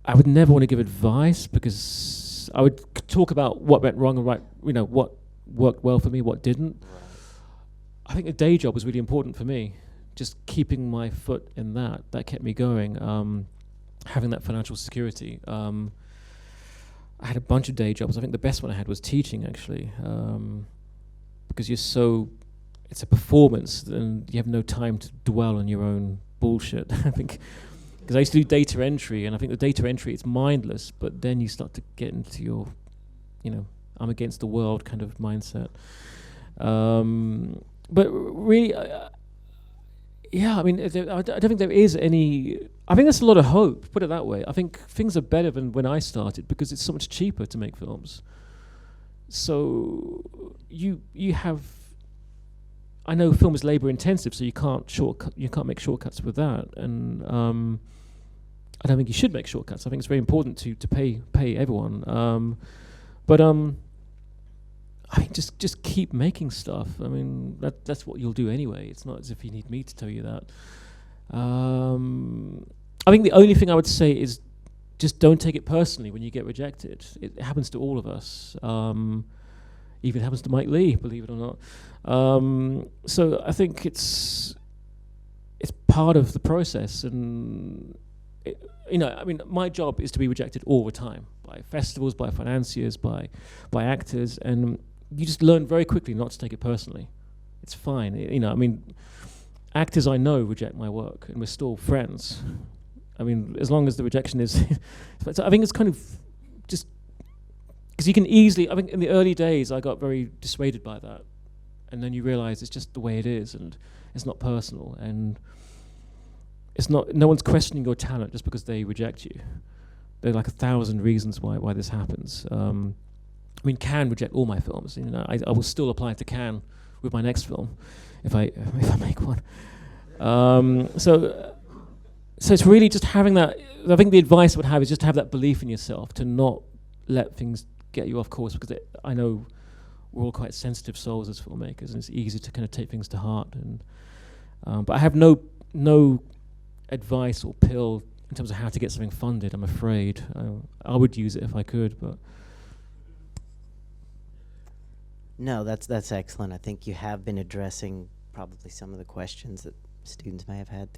I would never want to give advice because I would talk about what went wrong and right, what worked well for me, what didn't. I think a day job was really important for me. Just keeping my foot in that kept me going. Having that financial security. I had a bunch of day jobs. I think the best one I had was teaching, actually, because it's a performance, and you have no time to dwell on your own bullshit. I think, because I used to do data entry, and I think the data entry, it's mindless, but then you start to get into your, I'm against the world kind of mindset. But really, yeah, I mean, I don't think there is any. I think there's a lot of hope, put it that way. I think things are better than when I started because it's so much cheaper to make films. So you have. I know film is labor intensive, so you can't make shortcuts with that, and I don't think you should make shortcuts. I think it's very important to pay everyone, but I mean, just keep making stuff. I mean, that's what you'll do anyway. It's not as if you need me to tell you that. I think the only thing I would say is just don't take it personally when you get rejected. It happens to all of us. Even happens to Mike Lee, believe it or not. So I think it's part of the process, and I mean, my job is to be rejected all the time by festivals, by financiers, by actors, and you just learn very quickly not to take it personally. It's fine. I mean, actors I know reject my work, and we're still friends. I mean, as long as the rejection is, so I think it's kind of just. Because you can easily, I think in the early days I got very dissuaded by that, and then you realize it's just the way it is, and it's not personal, and it's not. No one's questioning your talent just because they reject you. There are like 1,000 reasons why this happens. I mean, Cannes reject all my films. I will still apply to Cannes with my next film, if I make one. So it's really just having that. I think the advice I would have is just to have that belief in yourself, to not let things get you off course, because I know we're all quite sensitive souls as filmmakers, and it's easy to kind of take things to heart. And but I have no advice or pill in terms of how to get something funded, I'm afraid. I would use it if I could, but... No, that's excellent. I think you have been addressing probably some of the questions that students may have had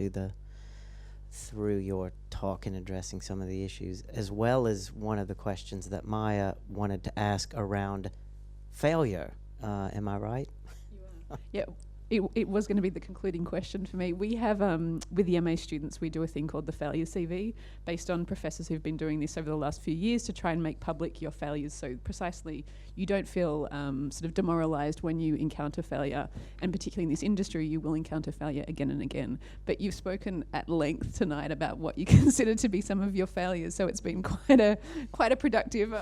through your talk and addressing some of the issues, as well as one of the questions that Maija wanted to ask around failure. Am I right? Yeah, it was going to be the concluding question for me. We have, with the MA students, we do a thing called the failure CV, based on professors who've been doing this over the last few years to try and make public your failures. So precisely, you don't feel sort of demoralized when you encounter failure. And particularly in this industry, you will encounter failure again and again. But you've spoken at length tonight about what you consider to be some of your failures. So it's been quite a productive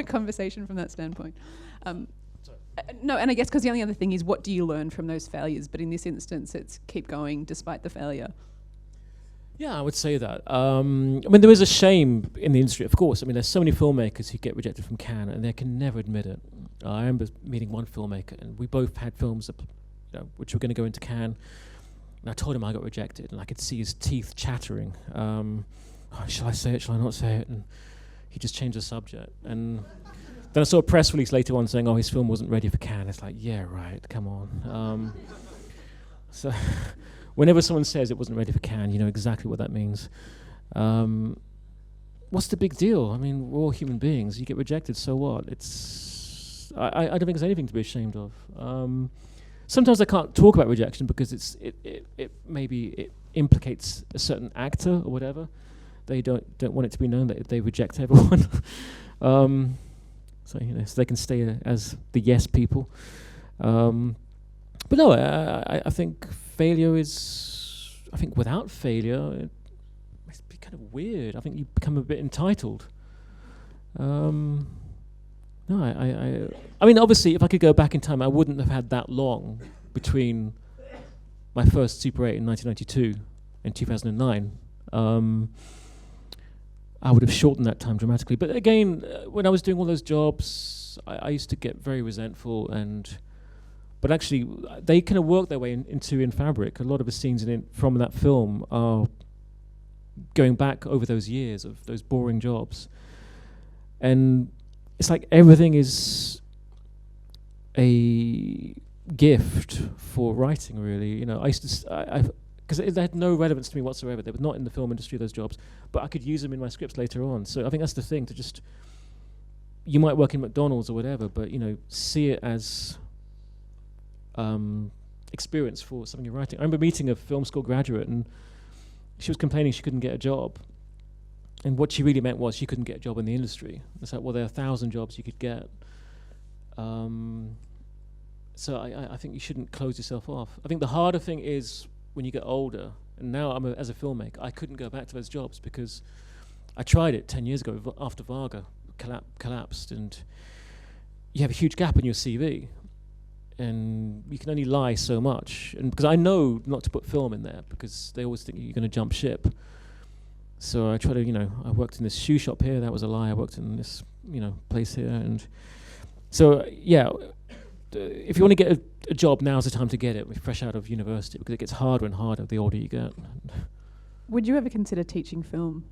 conversation from that standpoint. No, and I guess because the only other thing is, what do you learn from those failures? But in this instance, it's keep going despite the failure. Yeah, I would say that. I mean, there is a shame in the industry, of course. I mean, there's so many filmmakers who get rejected from Cannes, and they can never admit it. I remember meeting one filmmaker, and we both had films that, which were going to go into Cannes, and I told him I got rejected, and I could see his teeth chattering. Shall I say it? Shall I not say it? And he just changed the subject. And then I saw a press release later on saying, his film wasn't ready for Cannes. It's like, yeah, right, come on. So whenever someone says it wasn't ready for Cannes, you know exactly what that means. What's the big deal? I mean, we're all human beings. You get rejected, so what? I don't think there's anything to be ashamed of. Sometimes I can't talk about rejection because it maybe implicates a certain actor or whatever. They don't want it to be known that they reject everyone. So they can stay as the yes people. But no, I think failure is. I think without failure, it must be kind of weird. I think you become a bit entitled. No, I mean, obviously, if I could go back in time, I wouldn't have had that long between my first Super 8 in 1992 and 2009. I would have shortened that time dramatically. But again, when I was doing all those jobs, I used to get very resentful. But actually, they kind of work their way into In Fabric. A lot of the scenes from that film are going back over those years of those boring jobs. And it's like everything is a gift for writing, really. I used to... because they had no relevance to me whatsoever. They were not in the film industry, those jobs, but I could use them in my scripts later on. So I think that's the thing, to just... You might work in McDonald's or whatever, but, see it as experience for something you're writing. I remember meeting a film school graduate, and she was complaining she couldn't get a job. And what she really meant was she couldn't get a job in the industry. It's like, well, there are 1,000 jobs you could get. So I think you shouldn't close yourself off. I think the harder thing is when you get older, and now as a filmmaker, I couldn't go back to those jobs because I tried it 10 years ago after Varga collapsed, and you have a huge gap in your CV, and you can only lie so much. And because I know not to put film in there because they always think you're going to jump ship. So I try to, I worked in this shoe shop here, that was a lie. I worked in this, place here, and so yeah. If you want to get a job, now's the time to get it, fresh out of university, because it gets harder and harder the older you get. Would you ever consider teaching film?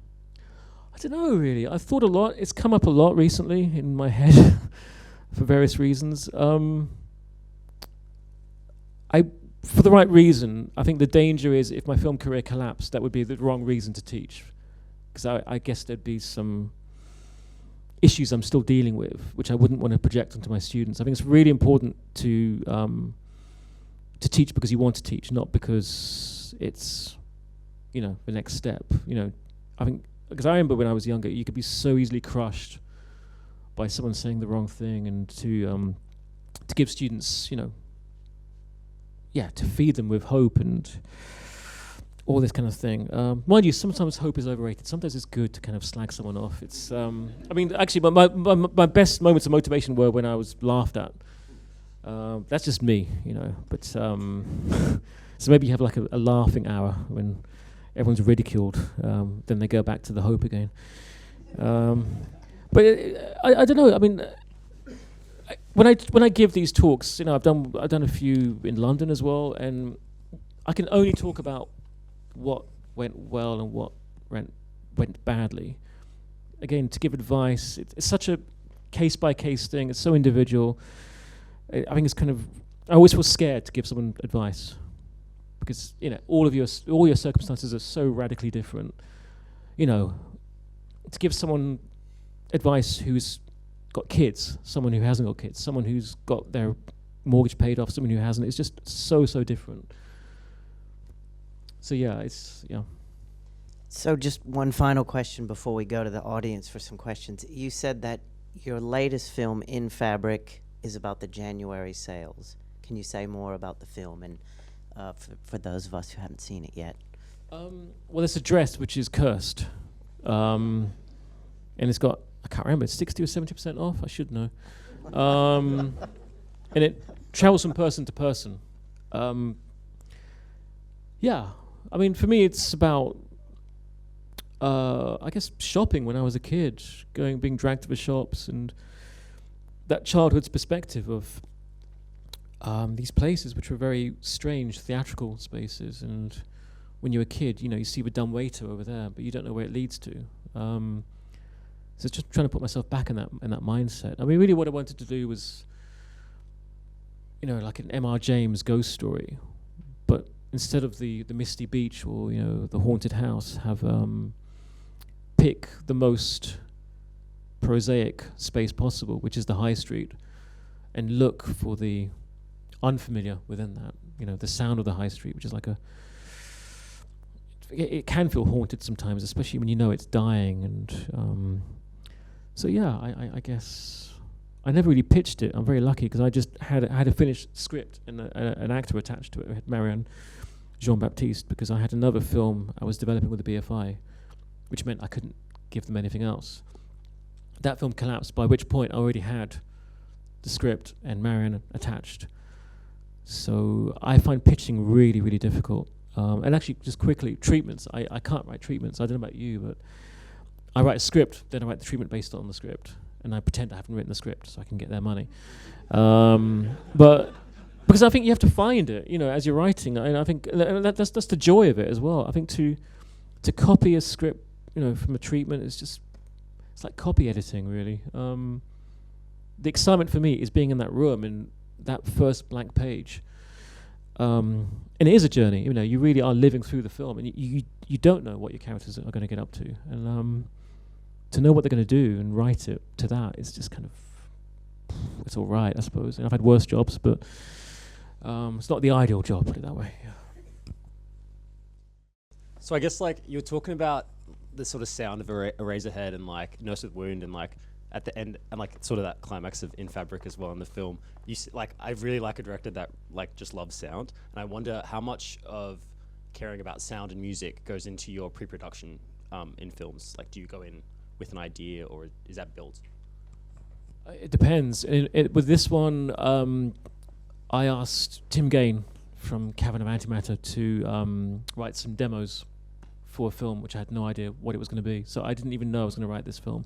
I don't know, really. I've thought a lot. It's come up a lot recently in my head for various reasons. For the right reason. I think the danger is if my film career collapsed, that would be the wrong reason to teach, because I guess there'd be some issues I'm still dealing with, which I wouldn't want to project onto my students. I think it's really important to teach because you want to teach, not because it's, the next step. I think, because I remember when I was younger, you could be so easily crushed by someone saying the wrong thing, and to give students, to feed them with hope and all this kind of thing. Mind you, sometimes hope is overrated. Sometimes it's good to kind of slag someone off. It's, actually, my best moments of motivation were when I was laughed at. That's just me, But so maybe you have like a laughing hour when everyone's ridiculed. Then they go back to the hope again. But I don't know. I mean, when I give these talks, I've done a few in London as well, and I can only talk about what went well and what went badly. Again, to give advice, it's such a case-by-case thing. It's so individual. I think it's kind of, I always feel scared to give someone advice because, you know, all your circumstances are so radically different. You know, to give someone advice who's got kids, someone who hasn't got kids, someone who's got their mortgage paid off, someone who hasn't, it's just so different. So yeah, So just one final question before we go to the audience for some questions. You said that your latest film, In Fabric, is about the January sales. Can you say more about the film and for those of us who haven't seen it yet? Well, it's a dress which is cursed. And it's got, I can't remember, 60 or 70% off, I should know. And it travels from person to person. Yeah, I mean, for me, it's about, I guess, shopping when I was a kid, being dragged to the shops, and that childhood's perspective of these places which were very strange, theatrical spaces. And when you're a kid, you know, you see the dumbwaiter over there, but you don't know where it leads to. So it's just trying to put myself back in that mindset. I mean, really what I wanted to do was, you know, like an M.R. James ghost story, but instead of the misty beach or, you know, the haunted house, have pick the most prosaic space possible, which is the high street, and look for the unfamiliar within that. You know, the sound of the high street, which is like it can feel haunted sometimes, especially when you know it's dying. And so yeah, I guess I never really pitched it. I'm very lucky because I just had a finished script and an actor attached to it. I had Marianne Jean-Baptiste, because I had another film I was developing with the BFI, which meant I couldn't give them anything else. That film collapsed, by which point I already had the script and Marianne attached. So I find pitching really, really difficult. And actually, just quickly, treatments. I can't write treatments. I don't know about you, but I write a script, then I write the treatment based on the script, and I pretend I haven't written the script so I can get their money. But because I think you have to find it, you know, as you're writing, and I think that's the joy of it as well. I think to copy a script, you know, from a treatment is just, it's like copy editing, really. The excitement for me is being in that room and that first blank page. And it is a journey, you know, you really are living through the film, and you don't know what your characters are going to get up to. And to know what they're going to do and write it to that, it's just kind of, it's all right, I suppose. And I've had worse jobs, but it's not the ideal job, put it that way. Yeah. So I guess, like, you're talking about the sort of sound of a razor head and, like, Nurse with Wound, and, like, at the end, and, like, sort of that climax of In Fabric as well in the film. Like, I really like a director that, like, just loves sound, and I wonder how much of caring about sound and music goes into your pre-production in films. Like, do you go in with an idea, or is that built? It depends. With this one, I asked Tim Gain from Cavern of Antimatter to write some demos for a film, which I had no idea what it was going to be. So I didn't even know I was going to write this film.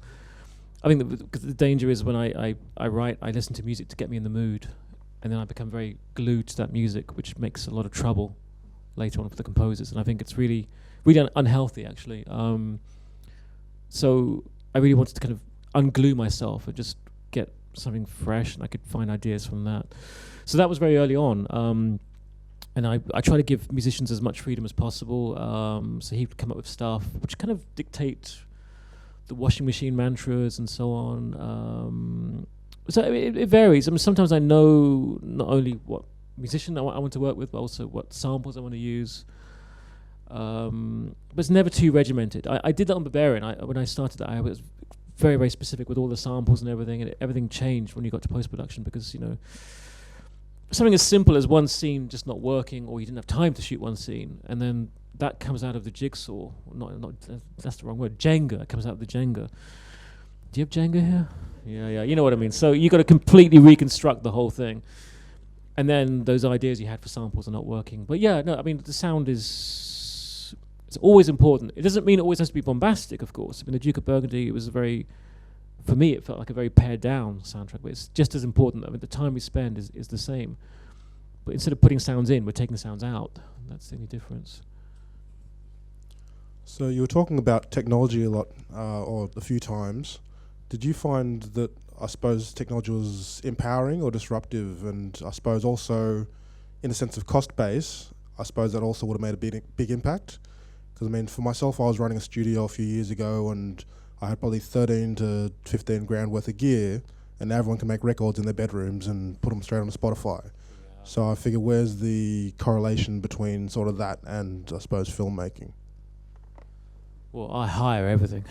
I think the danger is when I write, I listen to music to get me in the mood, and then I become very glued to that music, which makes a lot of trouble later on for the composers. And I think it's really, really unhealthy, actually. So I really wanted to kind of unglue myself and just get something fresh, and I could find ideas from that. So that was very early on. And I try to give musicians as much freedom as possible. So he would come up with stuff which kind of dictate the washing machine mantras and so on. So it varies. I mean, sometimes I know not only what musician I want to work with, but also what samples I want to use. But it's never too regimented. I did that on Berberian. When I started, I was very, very specific with all the samples and everything, and everything changed when you got to post-production because, you know, something as simple as one scene just not working, or you didn't have time to shoot one scene, and then that comes out of the jigsaw. Not that's the wrong word. Jenga. It comes out of the Jenga. Do you have Jenga here? Yeah. You know what I mean. So you got to completely reconstruct the whole thing, and then those ideas you had for samples are not working. But yeah, no. I mean, the sound it's always important. It doesn't mean it always has to be bombastic, of course. I mean, the Duke of Burgundy, it was for me, it felt like a very pared down soundtrack, but it's just as important. I mean, the time we spend is the same. But instead of putting sounds in, we're taking sounds out. That's the only difference. So you were talking about technology a lot, or a few times. Did you find that, I suppose, technology was empowering or disruptive? And I suppose also, in a sense of cost base, I suppose that also would have made a big impact. Because I mean, for myself, I was running a studio a few years ago, and I had probably 13 to 15 grand worth of gear, and now everyone can make records in their bedrooms and put them straight on Spotify. So I figure, where's the correlation between sort of that and, I suppose, filmmaking? Well, I hire everything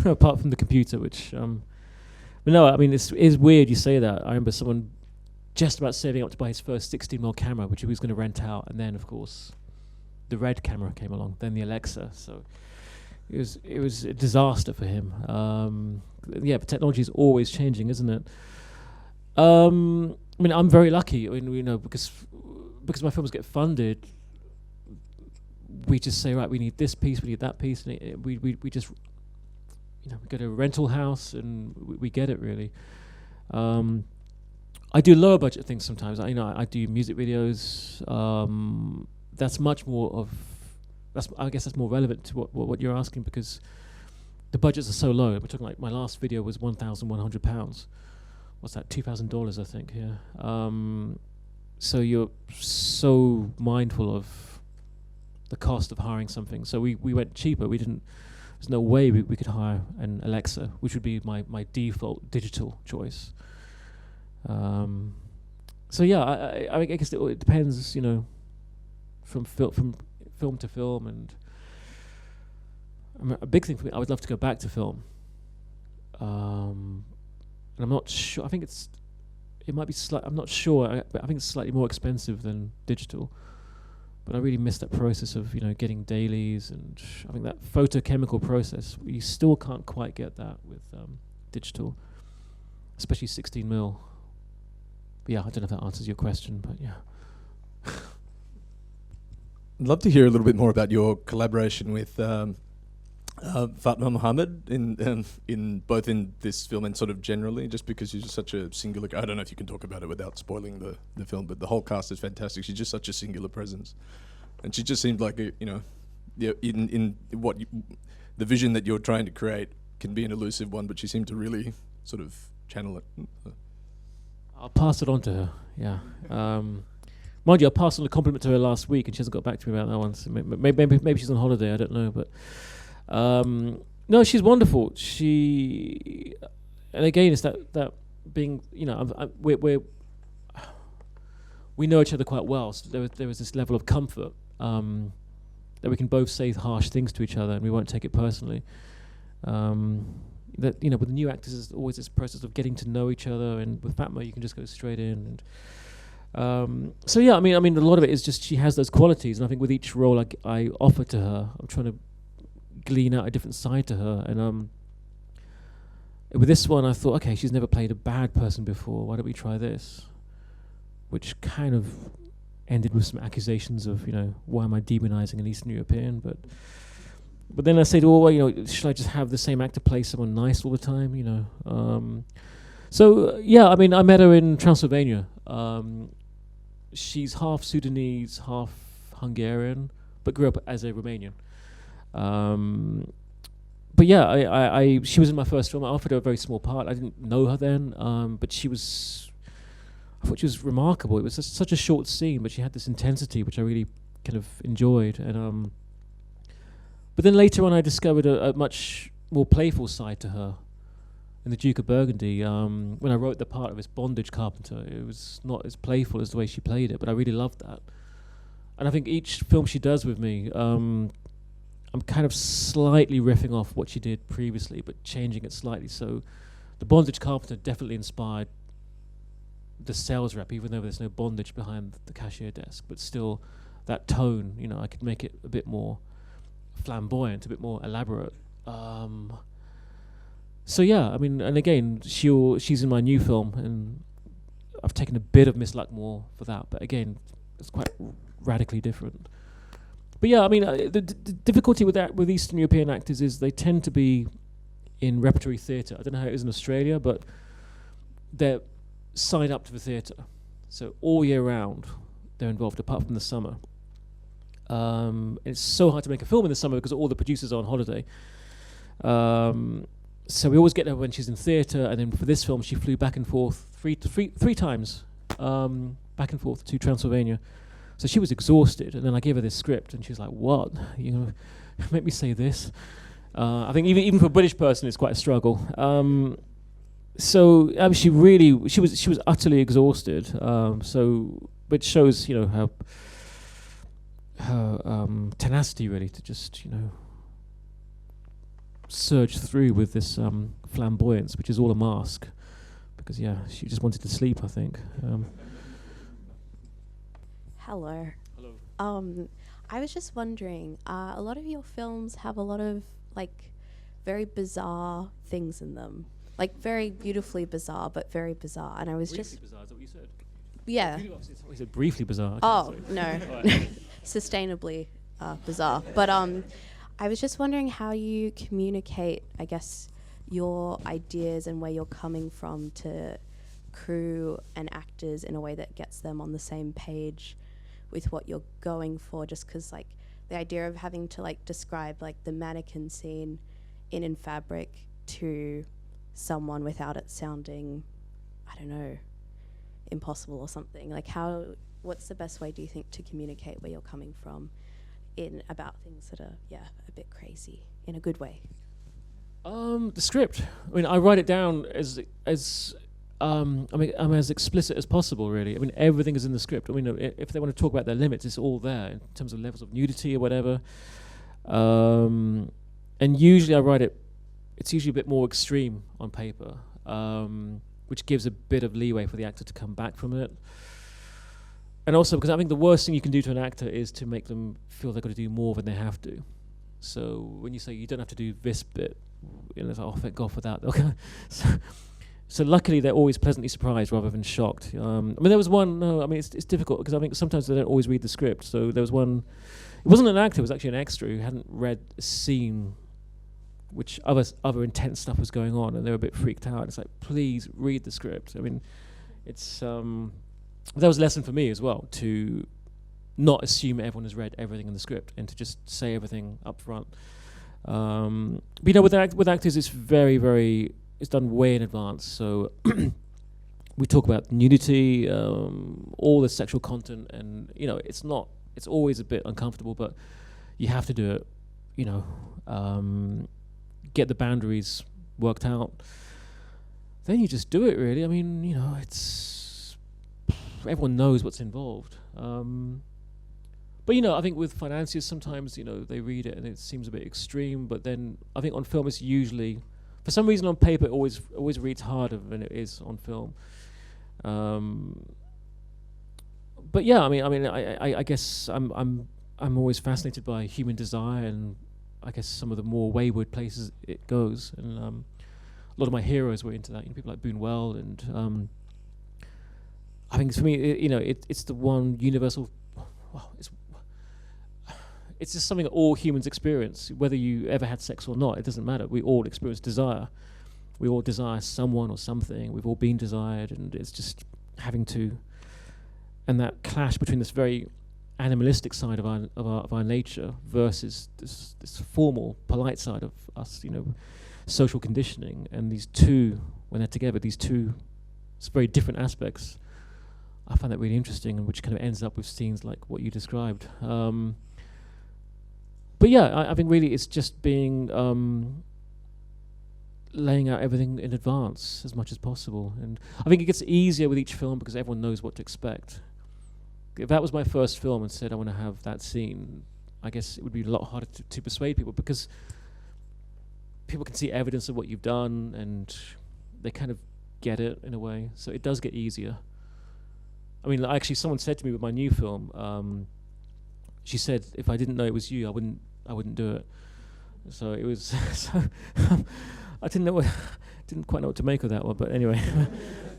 apart from the computer, which. But no, I mean it's weird you say that. I remember someone just about saving up to buy his first 16mm camera, which he was going to rent out, and then of course, the Red camera came along, then the Alexa. So it was a disaster for him. Yeah, but technology is always changing, isn't it? I mean, I'm very lucky. I mean, you know, because my films get funded. We just say, right, we need this piece, we need that piece, and we just, you know, we go to a rental house and we get it really. I do lower budget things sometimes. I do music videos. That's much more of, I guess that's more relevant to what you're asking, because the budgets are so low. We're talking like my last video was £1,100. What's that? $2,000, I think. Yeah. So you're so mindful of the cost of hiring something. So we went cheaper. We didn't. There's no way we could hire an Alexa, which would be my default digital choice. So yeah, I guess it depends, you know, from film to film, and a big thing for me, I would love to go back to film. And I'm not sure. I think it might be I'm not sure. But I think it's slightly more expensive than digital. But I really miss that process of, you know, getting dailies, and I think that photochemical process, you still can't quite get that with digital, especially 16mm. But yeah, I don't know if that answers your question, but yeah. I'd love to hear a little bit more about your collaboration with Fatma Mohammed in both in this film and sort of generally, just because she's just such a singular. I don't know if you can talk about it without spoiling the film, but the whole cast is fantastic. She's just such a singular presence, and she just seemed like a, you know, in what the vision that you're trying to create can be an elusive one, but she seemed to really sort of channel it. I'll pass it on to her. Yeah. Mind you, I passed on a compliment to her last week, and she hasn't got back to me about that one. So maybe she's on holiday. I don't know, but. No, she's wonderful. And again, it's that being, you know, we know each other quite well. So there was this level of comfort that we can both say harsh things to each other, and we won't take it personally. That, you know, with the new actors, there's always this process of getting to know each other, and with Fatma, you can just go straight in. And so yeah, I mean, a lot of it is just she has those qualities, and I think with each role I offer to her, I'm trying to glean out a different side to her. And with this one, I thought, okay, she's never played a bad person before. Why don't we try this? Which kind of ended with some accusations of, you know, why am I demonizing an Eastern European? But then I said, well, you know, should I just have the same actor play someone nice all the time? You know. Yeah, I mean, I met her in Transylvania. She's half Sudanese, half Hungarian, but grew up as a Romanian. But yeah, she was in my first film. I offered her a very small part. I didn't know her then, but I thought she was remarkable. It was just such a short scene, but she had this intensity which I really kind of enjoyed. And but then later on, I discovered a much more playful side to her in the Duke of Burgundy. When I wrote the part of this bondage carpenter, it was not as playful as the way she played it, but I really loved that. And I think each film she does with me, I'm kind of slightly riffing off what she did previously, but changing it slightly. So the bondage carpenter definitely inspired the sales rep, even though there's no bondage behind the cashier desk, but still that tone, you know, I could make it a bit more flamboyant, a bit more elaborate. So yeah, I mean, and again, she's in my new film, and I've taken a bit of Miss Luckmore for that, but again, it's quite radically different. But yeah, I mean, the difficulty with that with Eastern European actors is they tend to be in repertory theatre. I don't know how it is in Australia, but they're signed up to the theatre. So all year round, they're involved, apart from the summer. It's so hard to make a film in the summer because all the producers are on holiday. So we always get her when she's in theatre, and then for this film she flew back and forth three times, back and forth to Transylvania. So she was exhausted, and then I gave her this script, and she was like, "What? You know, make me say this." I think even for a British person, it's quite a struggle. So she was utterly exhausted. So which shows, you know, her tenacity really to just, you know, surge through with this flamboyance, which is all a mask, because she just wanted to sleep, I think. Hello. Hello. I was just wondering, a lot of your films have a lot of like very bizarre things in them, like very beautifully bizarre, but very bizarre. And I was Briefly just bizarre, is that what you said? yeah. You said briefly bizarre. Oh Sorry. no, sustainably bizarre. But I was just wondering how you communicate, I guess, your ideas and where you're coming from to crew and actors in a way that gets them on the same page with what you're going for. Just because, like, the idea of having to like describe like the mannequin scene in fabric to someone without it sounding, I don't know, impossible or something. Like, what's the best way, do you think, to communicate where you're coming from in about things that are a bit crazy in a good way? The script. I mean, I write it down as I'm as explicit as possible, really. I mean, everything is in the script. I mean, if they want to talk about their limits, it's all there in terms of levels of nudity or whatever. And usually I write it, it's usually a bit more extreme on paper, which gives a bit of leeway for the actor to come back from it. And also because I think the worst thing you can do to an actor is to make them feel they've got to do more than they have to. So when you say you don't have to do this bit, you know, it's like, oh, thank God for that. Okay. So luckily they're always pleasantly surprised rather than shocked. I mean, there was one. No, I mean, it's difficult because I think sometimes they don't always read the script. So there was one. It wasn't an actor. It was actually an extra who hadn't read a scene, which other intense stuff was going on, and they were a bit freaked out. It's like, please read the script. I mean, it's that was a lesson for me as well, to not assume everyone has read everything in the script and to just say everything up front. But you know, with actors, it's very, very. It's done way in advance. So we talk about nudity, all the sexual content, and you know, it's always a bit uncomfortable, but you have to do it. You know, get the boundaries worked out. Then you just do it. Really, I mean, you know, it's everyone knows what's involved. But you know, I think with financiers, sometimes, you know, they read it and it seems a bit extreme. But then I think on film, it's usually, for some reason, on paper it always reads harder than it is on film. But yeah, I mean, I guess I'm always fascinated by human desire, and I guess some of the more wayward places it goes. And a lot of my heroes were into that. You know, people like Boonwell, and I think for me, it's the one universal. Well, it's just something that all humans experience, whether you ever had sex or not. It doesn't matter. We all experience desire. We all desire someone or something. We've all been desired, and it's just having to. And that clash between this very animalistic side of our nature versus this formal, polite side of us, you know, social conditioning, and these two, when they're together, these two very different aspects. I find that really interesting, and which kind of ends up with scenes like what you described. But yeah, I think really it's just being laying out everything in advance as much as possible, and I think it gets easier with each film because everyone knows what to expect. If that was my first film and said I want to have that scene, I guess it would be a lot harder to persuade people, because people can see evidence of what you've done and they kind of get it in a way. So it does get easier. I mean, actually, someone said to me with my new film, she said, if I didn't know it was you, I wouldn't do it. So it was. So I didn't quite know what to make of that one. But anyway,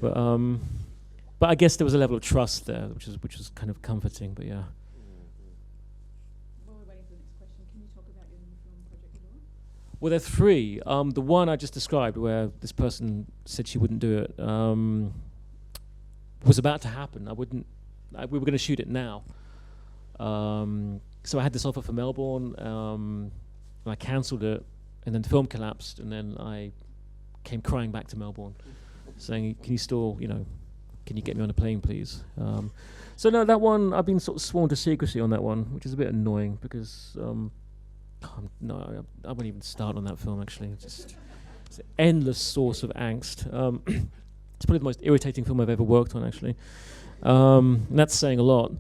but I guess there was a level of trust there, which was kind of comforting. But yeah. While we're waiting for the next question, can you talk about your new film project as well? Well, there are three. The one I just described, where this person said she wouldn't do it, was about to happen. We were going to shoot it now. so I had this offer for Melbourne, and I cancelled it, and then the film collapsed, and then I came crying back to Melbourne, saying, "Can you still, can you get me on a plane, please?" So no, that one I've been sort of sworn to secrecy on that one, which is a bit annoying because no, I wouldn't even start on that film actually. It's an endless source of angst. It's probably the most irritating film I've ever worked on actually. And that's saying a lot.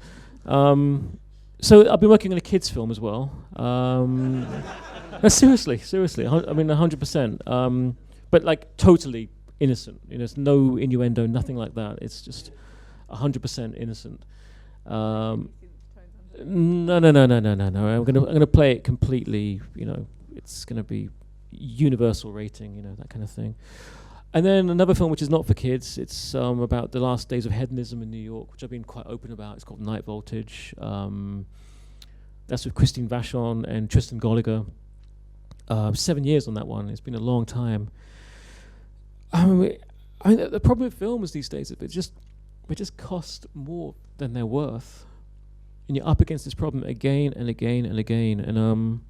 So I've been working on a kids film as well. No, seriously, I mean 100%. But like totally innocent. There's no innuendo, nothing like that. It's just 100% innocent. No. I'm gonna play it completely. It's gonna be universal rating. That kind of thing. And then another film which is not for kids. It's about the last days of hedonism in New York, which I've been quite open about. It's called Night Voltage. That's with Christine Vachon and Tristan Gallagher. 7 years on that one. It's been a long time. I mean, the problem with films these days is they just cost more than they're worth, and you're up against this problem again and again and again. And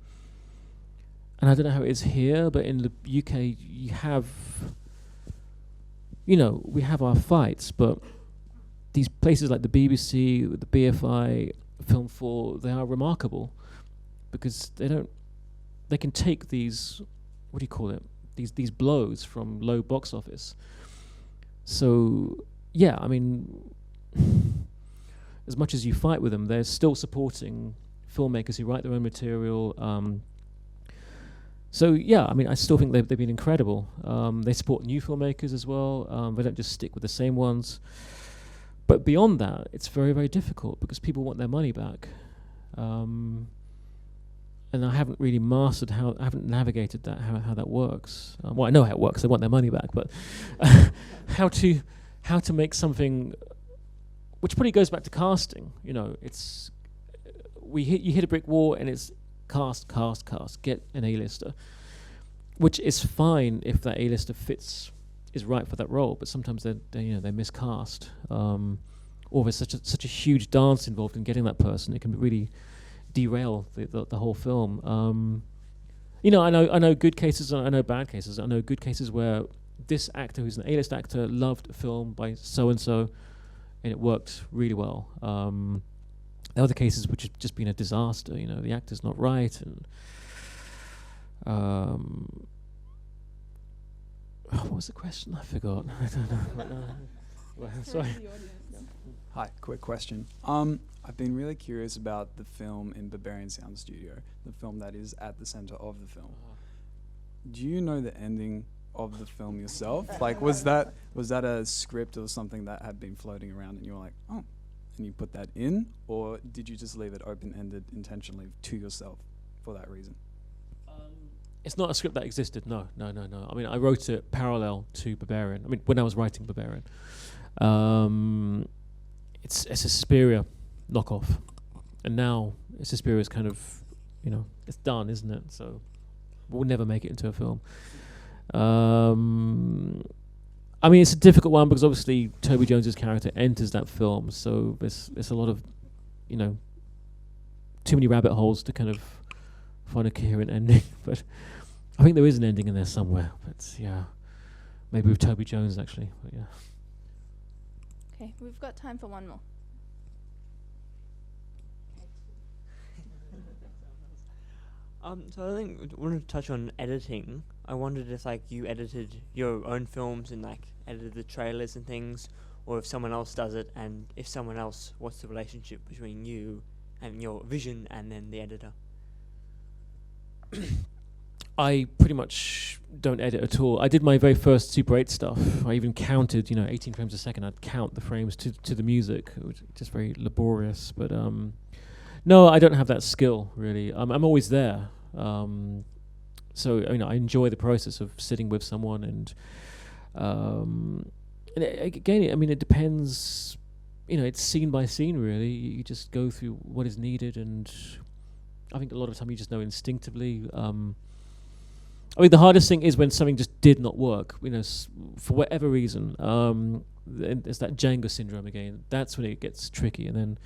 I don't know how it is here, but in the UK, you have, we have our fights, but these places like the BBC, the BFI, Film 4, they are remarkable because they can take these, what do you call it? These blows from low box office. So yeah, I mean, as much as you fight with them, they're still supporting filmmakers who write their own material. So yeah, I mean, I still think they've been incredible. They support new filmmakers as well. They don't just stick with the same ones. But beyond that, it's very, very difficult because people want their money back. And I haven't really mastered I haven't navigated that, how that works. Well, I know how it works, they want their money back, but how to make something, which probably goes back to casting. It's, you hit a brick wall and it's cast, get an A-lister, which is fine if that A-lister is right for that role, but sometimes they miscast, or there's such a huge dance involved in getting that person. It can really derail the whole film. I know good cases and I know bad cases. I know good cases where this actor, who's an A-list actor, loved a film by so and so, and it worked really well. There are other cases which have just been a disaster. The actor's not right, and what was the question? I forgot. I don't know. Well, sorry. Hi, quick question. I've been really curious about the film in BERBERIAN Sound Studio, the film that is at the center of the film. Do you know the ending of the film yourself? Like, was that a script or something that had been floating around and you were like, oh, and you put that in? Or did you just leave it open-ended intentionally to yourself for that reason? It's not a script that existed, no. I mean, I wrote it parallel to BERBERIAN. I mean, when I was writing BERBERIAN. It's a Suspiria knockoff. And now Suspiria's kind of, it's done, isn't it? So we'll never make it into a film. I mean, it's a difficult one because obviously Toby Jones's character enters that film, so there's a lot of, too many rabbit holes to kind of find a coherent ending. But I think there is an ending in there somewhere. But yeah, maybe with Toby Jones actually. But yeah. Okay, we've got time for one more. So I think I wanted to touch on editing. I wondered if you edited your own films and edited the trailers and things, or if someone else does it, and if someone else, what's the relationship between you and your vision and then the editor? I pretty much don't edit at all. I did my very first Super 8 stuff. I even counted, 18 frames a second. I'd count the frames to the music. It was just very laborious. But no, I don't have that skill, really. I'm always there. So, I enjoy the process of sitting with someone. And again, it depends. It's scene by scene, really. You just go through what is needed. And I think a lot of the time you just know instinctively. The hardest thing is when something just did not work, for whatever reason. It's that Django syndrome again. That's when it gets tricky. And then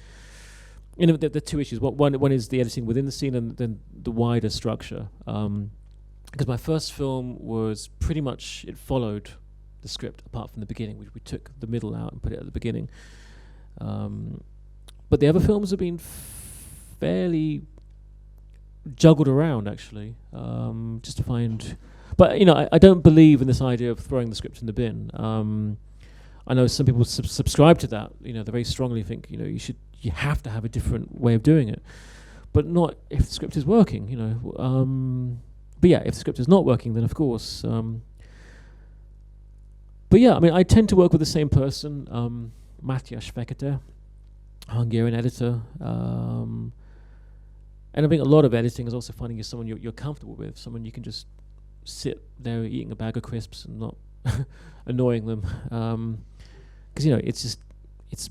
you know, the two issues. One is the editing within the scene, and then the wider structure. Because my first film was pretty much, it followed the script apart from the beginning. We took the middle out and put it at the beginning. But the other films have been fairly juggled around, actually, just to find. But you know, I don't believe in this idea of throwing the script in the bin. I know some people subscribe to that. You know, they very strongly think, you know, you have to have a different way of doing it, but not if the script is working. You know, but yeah, if the script is not working, then of course. But yeah, I mean, I tend to work with the same person, Maija Howe, Hungarian editor. And I think a lot of editing is also finding someone you're comfortable with, someone you can just sit there eating a bag of crisps and not annoying them. Because, you know, it's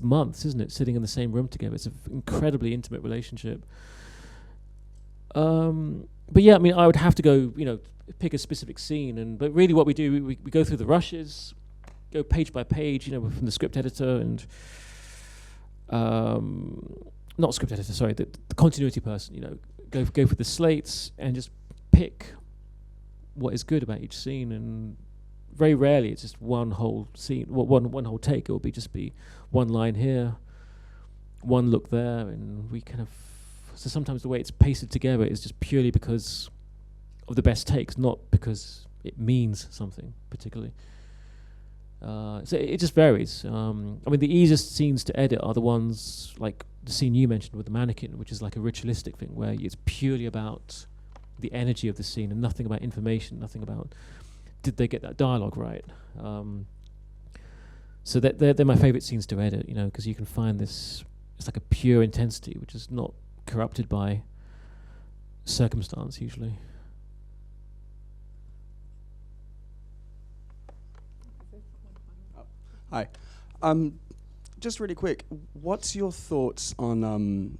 months, isn't it, sitting in the same room together. It's an incredibly intimate relationship. But yeah, I mean, I would have to go, you know, pick a specific scene. But really what we do, we go through the rushes, go page by page, you know, from the script editor and... not script editor, sorry, the continuity person, you know, go for the slates and just pick what is good about each scene. And very rarely it's just one whole scene, one whole take. It will just be one line here, one look there, and we kind of. So sometimes the way it's pasted together is just purely because of the best takes, not because it means something particularly. So it just varies. I mean, the easiest scenes to edit are the ones like the scene you mentioned with the mannequin, which is like a ritualistic thing where it's purely about the energy of the scene and nothing about information, nothing about did they get that dialogue right. So they're my favorite scenes to edit, you know, because you can find this, it's like a pure intensity, which is not corrupted by circumstance usually. Hi. Just really quick, what's your thoughts on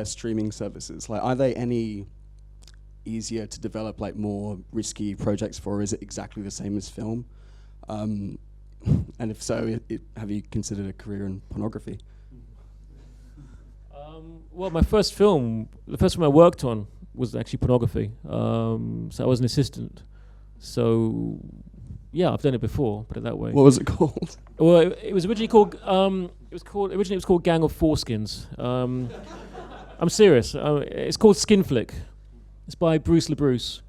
streaming services? Like, are they any easier to develop, like more risky projects for, or is it exactly the same as film? And if so, have you considered a career in pornography? Well, the first film I worked on was actually pornography. So I was an assistant. So yeah, I've done it before. Put it that way. What was it called? Well, it was originally called. Originally it was called Gang of Foreskins. I'm serious. It's called Skinflick. It's by Bruce LeBruce.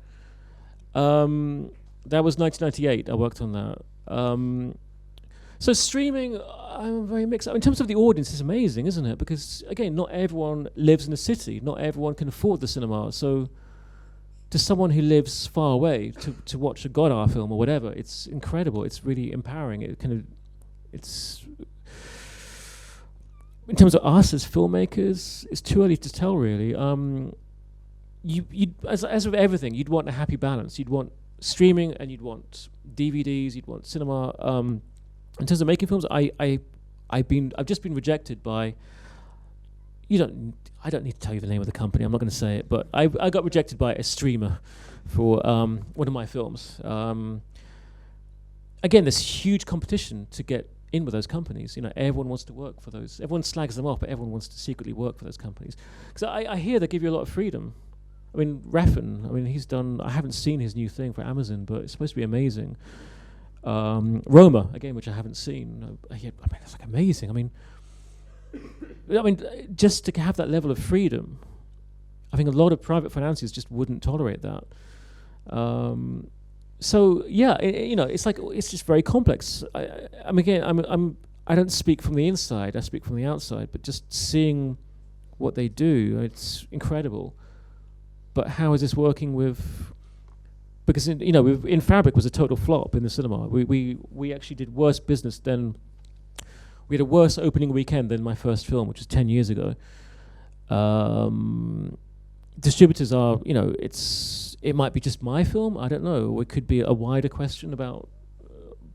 That was 1998. I worked on that. So streaming, I'm very mixed up. In terms of the audience, it's amazing, isn't it? Because again, not everyone lives in a city. Not everyone can afford the cinema. So to someone who lives far away to watch a God Hour film or whatever, it's incredible. It's really empowering. It's in terms of us as filmmakers, it's too early to tell really. As with everything, you'd want a happy balance. You'd want streaming and you'd want DVDs. You'd want cinema. In terms of making films, I've just been rejected by. I don't need to tell you the name of the company. I'm not going to say it, but I got rejected by a streamer for one of my films. Again, there's huge competition to get in with those companies. You know, everyone wants to work for those. Everyone slags them off, but everyone wants to secretly work for those companies. Because I hear they give you a lot of freedom. I mean, Refn, he's done. I haven't seen his new thing for Amazon, but it's supposed to be amazing. Roma, again, which I haven't seen. It's like amazing. Just to have that level of freedom, I think a lot of private financiers just wouldn't tolerate that. So yeah, it's like it's just very complex. I don't speak from the inside; I speak from the outside. But just seeing what they do, it's incredible. But how is this working with? Because in Fabric was a total flop in the cinema. We actually did worse business than. We had a worse opening weekend than my first film, which was 10 years ago. Distributors are, it might be just my film, I don't know. Or it could be a wider question about,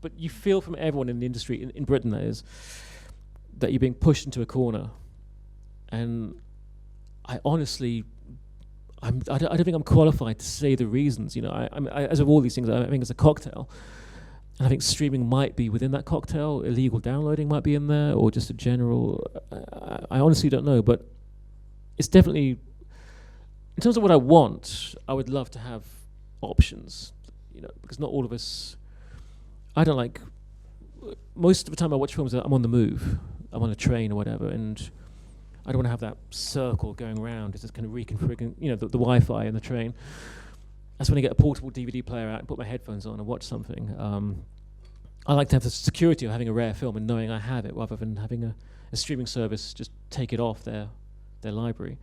but you feel from everyone in the industry, in Britain that is, that you're being pushed into a corner. And I honestly, I don't think I'm qualified to say the reasons. As of all these things, I think it's a cocktail. And I think streaming might be within that cocktail. Illegal downloading might be in there, or just a general. I honestly don't know, but it's definitely, in terms of what I want, I would love to have options, you know, because not all of us, I don't like, most of the time I watch films, I'm on the move. I'm on a train or whatever, and I don't want to have that circle going around. It's just kind of reconfiguring, you know, the Wi-Fi in the train. That's when I get a portable DVD player out and put my headphones on and watch something. I like to have the security of having a rare film and knowing I have it, rather than having a streaming service just take it off their library.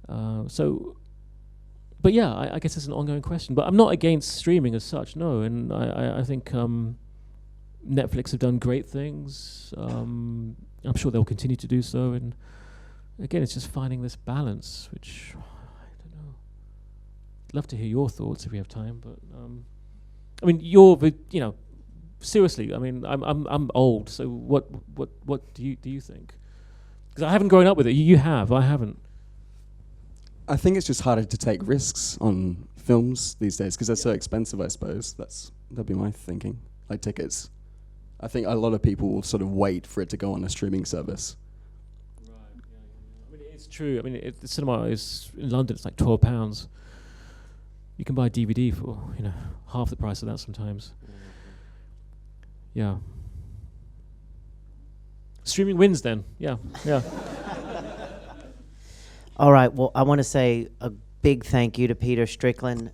But yeah, I guess it's an ongoing question. But I'm not against streaming as such, no. And I think Netflix have done great things. I'm sure they'll continue to do so. And again, it's just finding this balance, which I don't know. I'd love to hear your thoughts if we have time. But I mean, you know, seriously. I mean, I'm old, so what do you think? Because I haven't grown up with it. You have. I haven't. I think it's just harder to take risks on films these days because they're so expensive, I suppose. That'd be my thinking. Like tickets. I think a lot of people will sort of wait for it to go on a streaming service. Right, yeah. I mean, it's true. I mean, the cinema is, in London, it's like £12. You can buy a DVD for, you know, half the price of that sometimes. Yeah. Streaming wins then. Yeah. All right. Well, I want to say a big thank you to Peter Strickland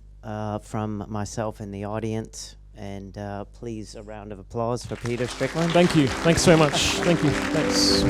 from myself and the audience. And please, a round of applause for Peter Strickland. Thank you. Thanks so much. Thank you. Thanks.